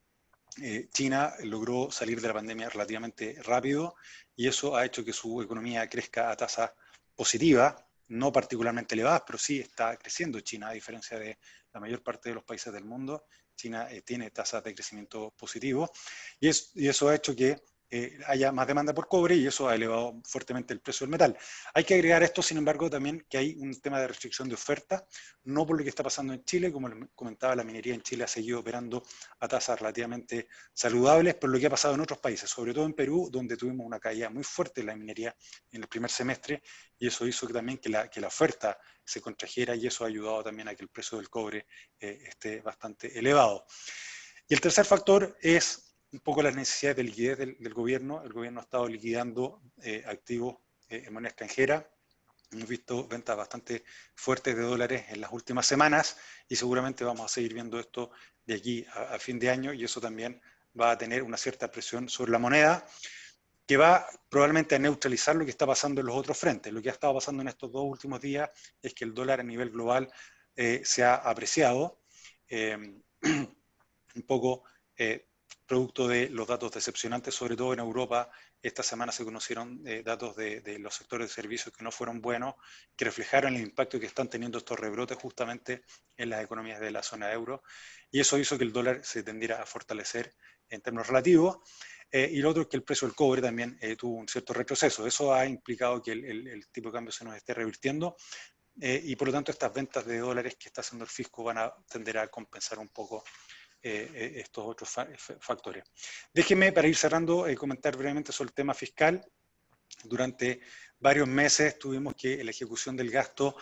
China logró salir de la pandemia relativamente rápido y eso ha hecho que su economía crezca a tasa positiva, no particularmente elevadas, pero sí está creciendo China, a diferencia de la mayor parte de los países del mundo. China tiene tasas de crecimiento positivo y eso ha hecho que haya más demanda por cobre y eso ha elevado fuertemente el precio del metal. Hay que agregar esto, sin embargo, también que hay un tema de restricción de oferta, no por lo que está pasando en Chile, como les comentaba, la minería en Chile ha seguido operando a tasas relativamente saludables, por lo que ha pasado en otros países, sobre todo en Perú, donde tuvimos una caída muy fuerte de la minería en el primer semestre, y eso hizo también que la oferta se contrajera y eso ha ayudado también a que el precio del cobre esté bastante elevado. Y el tercer factor es un poco las necesidades de liquidez del gobierno. El gobierno ha estado liquidando activos en moneda extranjera. Hemos visto ventas bastante fuertes de dólares en las últimas semanas y seguramente vamos a seguir viendo esto de aquí a fin de año y eso también va a tener una cierta presión sobre la moneda que va probablemente a neutralizar lo que está pasando en los otros frentes. Lo que ha estado pasando en estos 2 últimos días es que el dólar a nivel global se ha apreciado un poco producto de los datos decepcionantes, sobre todo en Europa esta semana se conocieron datos de los sectores de servicios que no fueron buenos, que reflejaron el impacto que están teniendo estos rebrotes justamente en las economías de la zona euro, y eso hizo que el dólar se tendiera a fortalecer en términos relativos. Y lo otro es que el precio del cobre también tuvo un cierto retroceso. Eso ha implicado que el tipo de cambio se nos esté revirtiendo, y por lo tanto estas ventas de dólares que está haciendo el fisco van a tender a compensar un poco estos otros factores. Déjenme, para ir cerrando, comentar brevemente sobre el tema fiscal. Durante varios meses tuvimos que la ejecución del gasto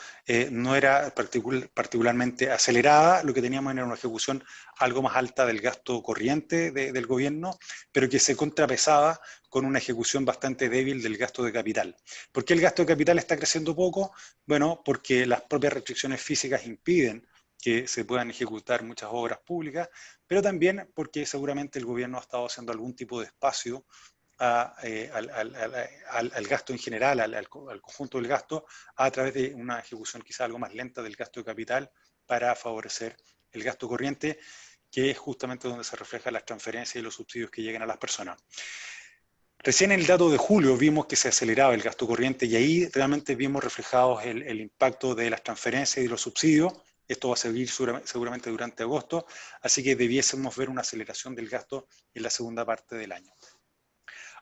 no era particularmente acelerada, lo que teníamos era una ejecución algo más alta del gasto corriente del gobierno, pero que se contrapesaba con una ejecución bastante débil del gasto de capital. ¿Por qué el gasto de capital está creciendo poco? Bueno, porque las propias restricciones físicas impiden que se puedan ejecutar muchas obras públicas, pero también porque seguramente el gobierno ha estado haciendo algún tipo de espacio al gasto en general, al conjunto del gasto, a través de una ejecución quizá algo más lenta del gasto de capital para favorecer el gasto corriente, que es justamente donde se reflejan las transferencias y los subsidios que llegan a las personas. Recién en el dato de julio vimos que se aceleraba el gasto corriente y ahí realmente vimos reflejados el impacto de las transferencias y los subsidios. Esto va a seguir seguramente durante agosto, así que debiésemos ver una aceleración del gasto en la segunda parte del año.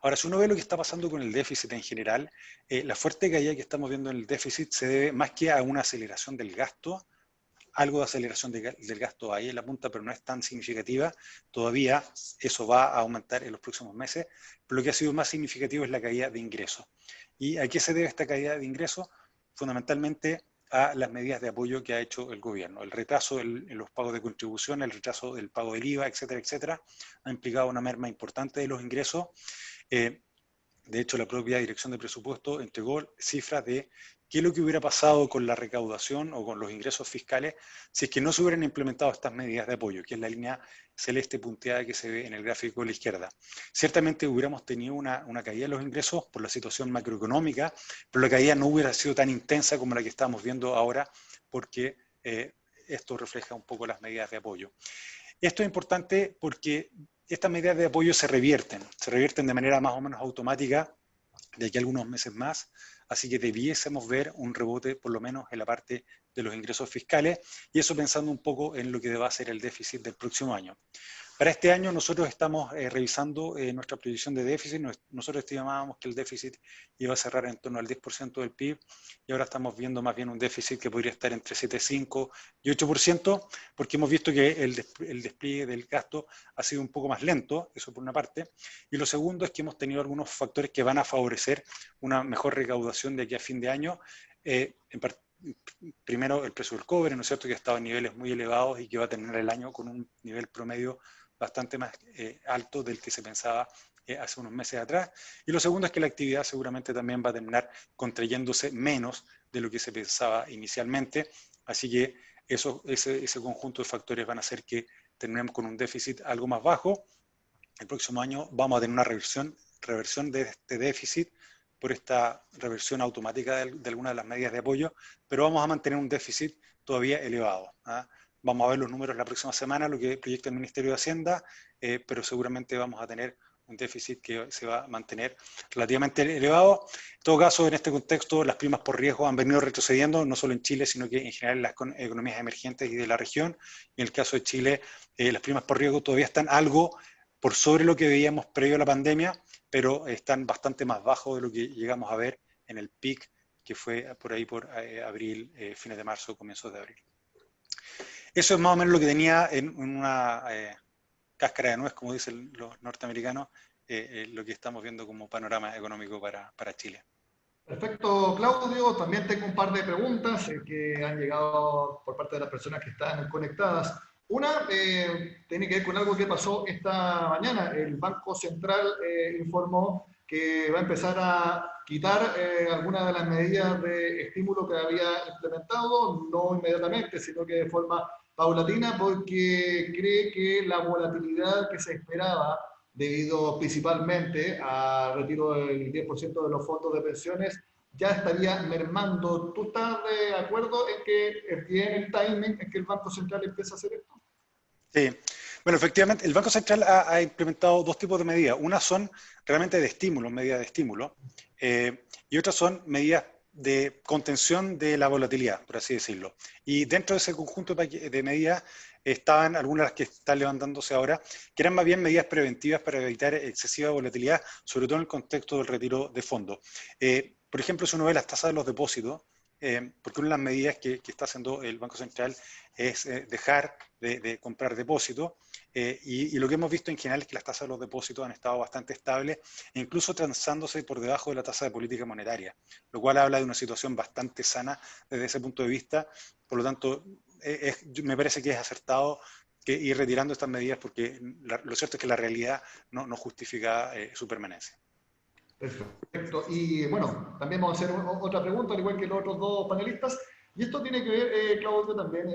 Ahora, si uno ve lo que está pasando con el déficit en general, la fuerte caída que estamos viendo en el déficit se debe más que a una aceleración del gasto. Algo de aceleración del gasto hay en la punta, pero no es tan significativa. Todavía eso va a aumentar en los próximos meses, pero lo que ha sido más significativo es la caída de ingresos. ¿Y a qué se debe esta caída de ingresos? Fundamentalmente a las medidas de apoyo que ha hecho el gobierno. El retraso en los pagos de contribución, el retraso del pago del IVA, etcétera, etcétera, ha implicado una merma importante de los ingresos. De hecho, la propia Dirección de Presupuesto entregó cifras de qué es lo que hubiera pasado con la recaudación o con los ingresos fiscales si es que no se hubieran implementado estas medidas de apoyo, que es la línea celeste punteada que se ve en el gráfico de la izquierda. Ciertamente hubiéramos tenido una caída de los ingresos por la situación macroeconómica, pero la caída no hubiera sido tan intensa como la que estamos viendo ahora, porque esto refleja un poco las medidas de apoyo. Esto es importante porque estas medidas de apoyo se revierten de manera más o menos automática de aquí a algunos meses más, así que debiésemos ver un rebote por lo menos en la parte de los ingresos fiscales, y eso pensando un poco en lo que va a ser el déficit del próximo año. Para este año nosotros estamos revisando nuestra previsión de déficit. Nosotros estimábamos que el déficit iba a cerrar en torno al 10% del PIB y ahora estamos viendo más bien un déficit que podría estar entre 7,5 y 8%, porque hemos visto que el despliegue del gasto ha sido un poco más lento, eso por una parte. Y lo segundo es que hemos tenido algunos factores que van a favorecer una mejor recaudación de aquí a fin de año. Primero, el precio del cobre, ¿no es cierto?, que ha estado en niveles muy elevados y que va a terminar el año con un nivel promedio bastante más alto del que se pensaba hace unos meses atrás. Y lo segundo es que la actividad seguramente también va a terminar contrayéndose menos de lo que se pensaba inicialmente. Así que ese conjunto de factores van a hacer que terminemos con un déficit algo más bajo. El próximo año vamos a tener una reversión de este déficit por esta reversión automática de algunas de las medidas de apoyo, pero vamos a mantener un déficit todavía elevado. Vamos a ver los números la próxima semana, lo que proyecta el Ministerio de Hacienda, pero seguramente vamos a tener un déficit que se va a mantener relativamente elevado. En todo caso, en este contexto, las primas por riesgo han venido retrocediendo, no solo en Chile, sino que en general en las economías emergentes y de la región. Y en el caso de Chile, las primas por riesgo todavía están algo por sobre lo que veíamos previo a la pandemia, pero están bastante más bajos de lo que llegamos a ver en el pic que fue por ahí por abril, fines de marzo, comienzos de abril. Eso es más o menos lo que tenía en una cáscara de nuez, como dicen los norteamericanos, lo que estamos viendo como panorama económico para Chile. Perfecto, Claudio. También tengo un par de preguntas que han llegado por parte de las personas que están conectadas. Una tiene que ver con algo que pasó esta mañana. El Banco Central informó que va a empezar a quitar algunas de las medidas de estímulo que había implementado, no inmediatamente, sino que de forma paulatina, porque cree que la volatilidad que se esperaba, debido principalmente al retiro del 10% de los fondos de pensiones, ya estaría mermando. ¿Tú estás de acuerdo en que es bien el timing en que el Banco Central empieza a hacer esto? Sí, Bueno, efectivamente, el Banco Central ha implementado dos tipos de medidas. Una son realmente de estímulo, medidas de estímulo, y otras son medidas de contención de la volatilidad, por así decirlo. Y dentro de ese conjunto de medidas estaban algunas de las que están levantándose ahora, que eran más bien medidas preventivas para evitar excesiva volatilidad, sobre todo en el contexto del retiro de fondos. Por ejemplo, si uno ve las tasas de los depósitos, porque una de las medidas que está haciendo el Banco Central es dejar de comprar depósitos, y lo que hemos visto en general es que las tasas de los depósitos han estado bastante estables, e incluso transándose por debajo de la tasa de política monetaria, lo cual habla de una situación bastante sana desde ese punto de vista. Por lo tanto, me parece que es acertado ir retirando estas medidas, porque lo cierto es que la realidad no justifica su permanencia. Perfecto. Y bueno, también vamos a hacer otra pregunta, al igual que los otros dos panelistas. Y esto tiene que ver, Claudio, también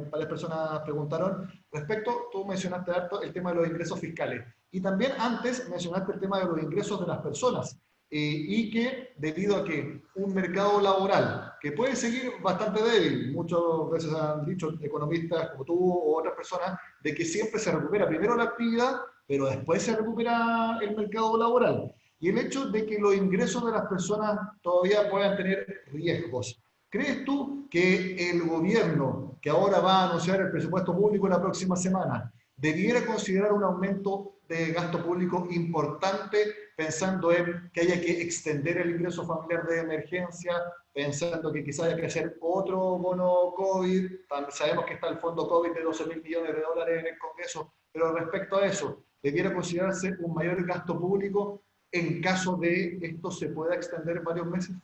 varias personas preguntaron respecto, tú mencionaste harto el tema de los ingresos fiscales. Y también antes mencionaste el tema de los ingresos de las personas. Y que debido a que un mercado laboral que puede seguir bastante débil, muchas veces han dicho economistas como tú o otras personas, de que siempre se recupera primero la actividad, pero después se recupera el mercado laboral. Y el hecho de que los ingresos de las personas todavía puedan tener riesgos. ¿Crees tú que el gobierno, que ahora va a anunciar el presupuesto público la próxima semana, debiera considerar un aumento de gasto público importante, pensando en que haya que extender el ingreso familiar de emergencia, pensando que quizás haya que hacer otro bono COVID? Sabemos que está el fondo COVID de 12.000 millones de dólares en el Congreso, pero respecto a eso, ¿debiera considerarse un mayor gasto público en caso de esto se pueda extender varios meses?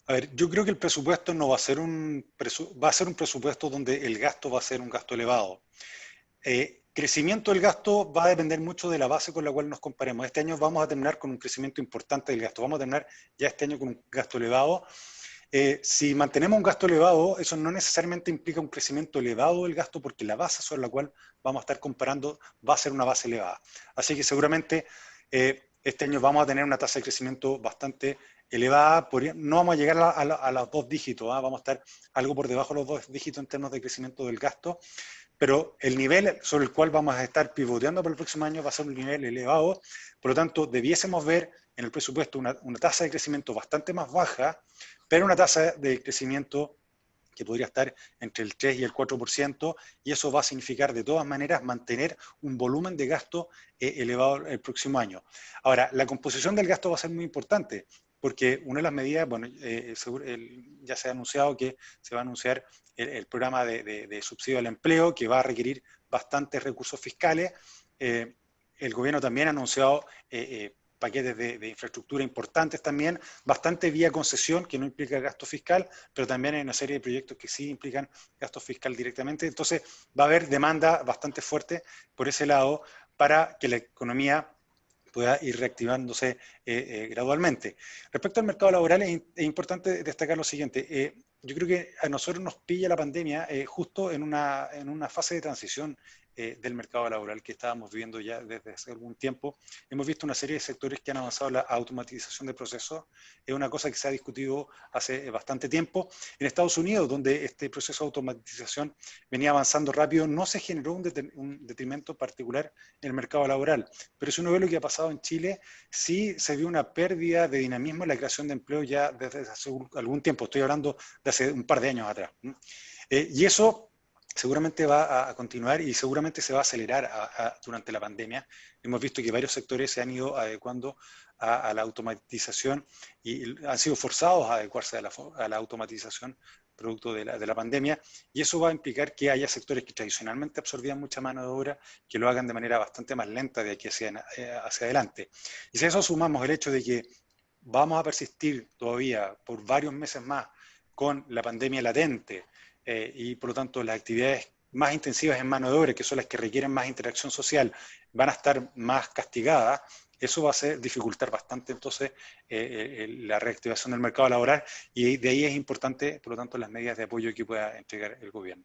A ver, yo creo que el presupuesto no va a ser va a ser un presupuesto donde el gasto va a ser un gasto elevado. Crecimiento del gasto va a depender mucho de la base con la cual nos comparemos. Este año vamos a terminar con un crecimiento importante del gasto. Vamos a terminar ya este año con un gasto elevado. Si mantenemos un gasto elevado, eso no necesariamente implica un crecimiento elevado del gasto, porque la base sobre la cual vamos a estar comparando va a ser una base elevada. Así que seguramente este año vamos a tener una tasa de crecimiento bastante elevada. No vamos a llegar a los 2 dígitos, vamos a estar algo por debajo de los 2 dígitos en términos de crecimiento del gasto, pero el nivel sobre el cual vamos a estar pivoteando para el próximo año va a ser un nivel elevado. Por lo tanto, debiésemos ver en el presupuesto una tasa de crecimiento bastante más baja, pero una tasa de crecimiento que podría estar entre el 3 y el 4%, y eso va a significar de todas maneras mantener un volumen de gasto elevado el próximo año. Ahora, la composición del gasto va a ser muy importante, porque una de las medidas, bueno, ya se ha anunciado que se va a anunciar el programa de subsidio al empleo, que va a requerir bastantes recursos fiscales. El gobierno también ha anunciado paquetes de infraestructura importantes también, bastante vía concesión, que no implica gasto fiscal, pero también hay una serie de proyectos que sí implican gasto fiscal directamente. Entonces va a haber demanda bastante fuerte por ese lado para que la economía pueda ir reactivándose gradualmente. Respecto al mercado laboral, es importante destacar lo siguiente. Yo creo que a nosotros nos pilla la pandemia justo en una fase de transición del mercado laboral que estábamos viviendo ya desde hace algún tiempo. Hemos visto una serie de sectores que han avanzado en la automatización de procesos. Es una cosa que se ha discutido hace bastante tiempo. En Estados Unidos, donde este proceso de automatización venía avanzando rápido, no se generó un detrimento particular en el mercado laboral. Pero si uno ve lo que ha pasado en Chile, sí se vio una pérdida de dinamismo en la creación de empleo ya desde hace algún tiempo. Estoy hablando de hace un par de años atrás. Y eso seguramente va a continuar y seguramente se va a acelerar durante la pandemia. Hemos visto que varios sectores se han ido adecuando a la automatización y han sido forzados a adecuarse a la automatización producto de la pandemia, y eso va a implicar que haya sectores que tradicionalmente absorbían mucha mano de obra que lo hagan de manera bastante más lenta de aquí hacia adelante. Y si a eso sumamos el hecho de que vamos a persistir todavía por varios meses más con la pandemia latente, y por lo tanto las actividades más intensivas en mano de obra, que son las que requieren más interacción social, van a estar más castigadas, eso va a dificultar bastante entonces la reactivación del mercado laboral, y de ahí es importante, por lo tanto, las medidas de apoyo que pueda entregar el gobierno.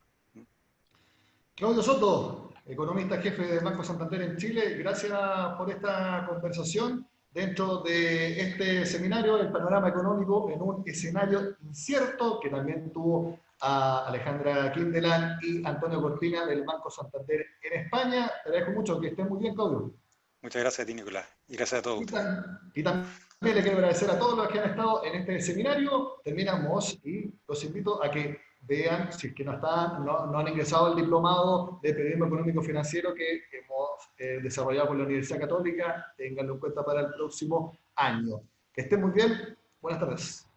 Claudio Soto, economista jefe del Banco Santander en Chile, gracias por esta conversación dentro de este seminario, el panorama económico en un escenario incierto, que también tuvo a Alejandra Kindelan y Antonio Cortina del Banco Santander en España. Te agradezco mucho, que estén muy bien, Claudio. Muchas gracias a ti, Nicolás, y gracias a todos ustedes. Y también le quiero agradecer a todos los que han estado en este seminario. Terminamos y los invito a que vean, si es que no han ingresado al diplomado de Periodismo Económico Financiero que hemos desarrollado con la Universidad Católica, ténganlo en cuenta para el próximo año. Que estén muy bien, buenas tardes.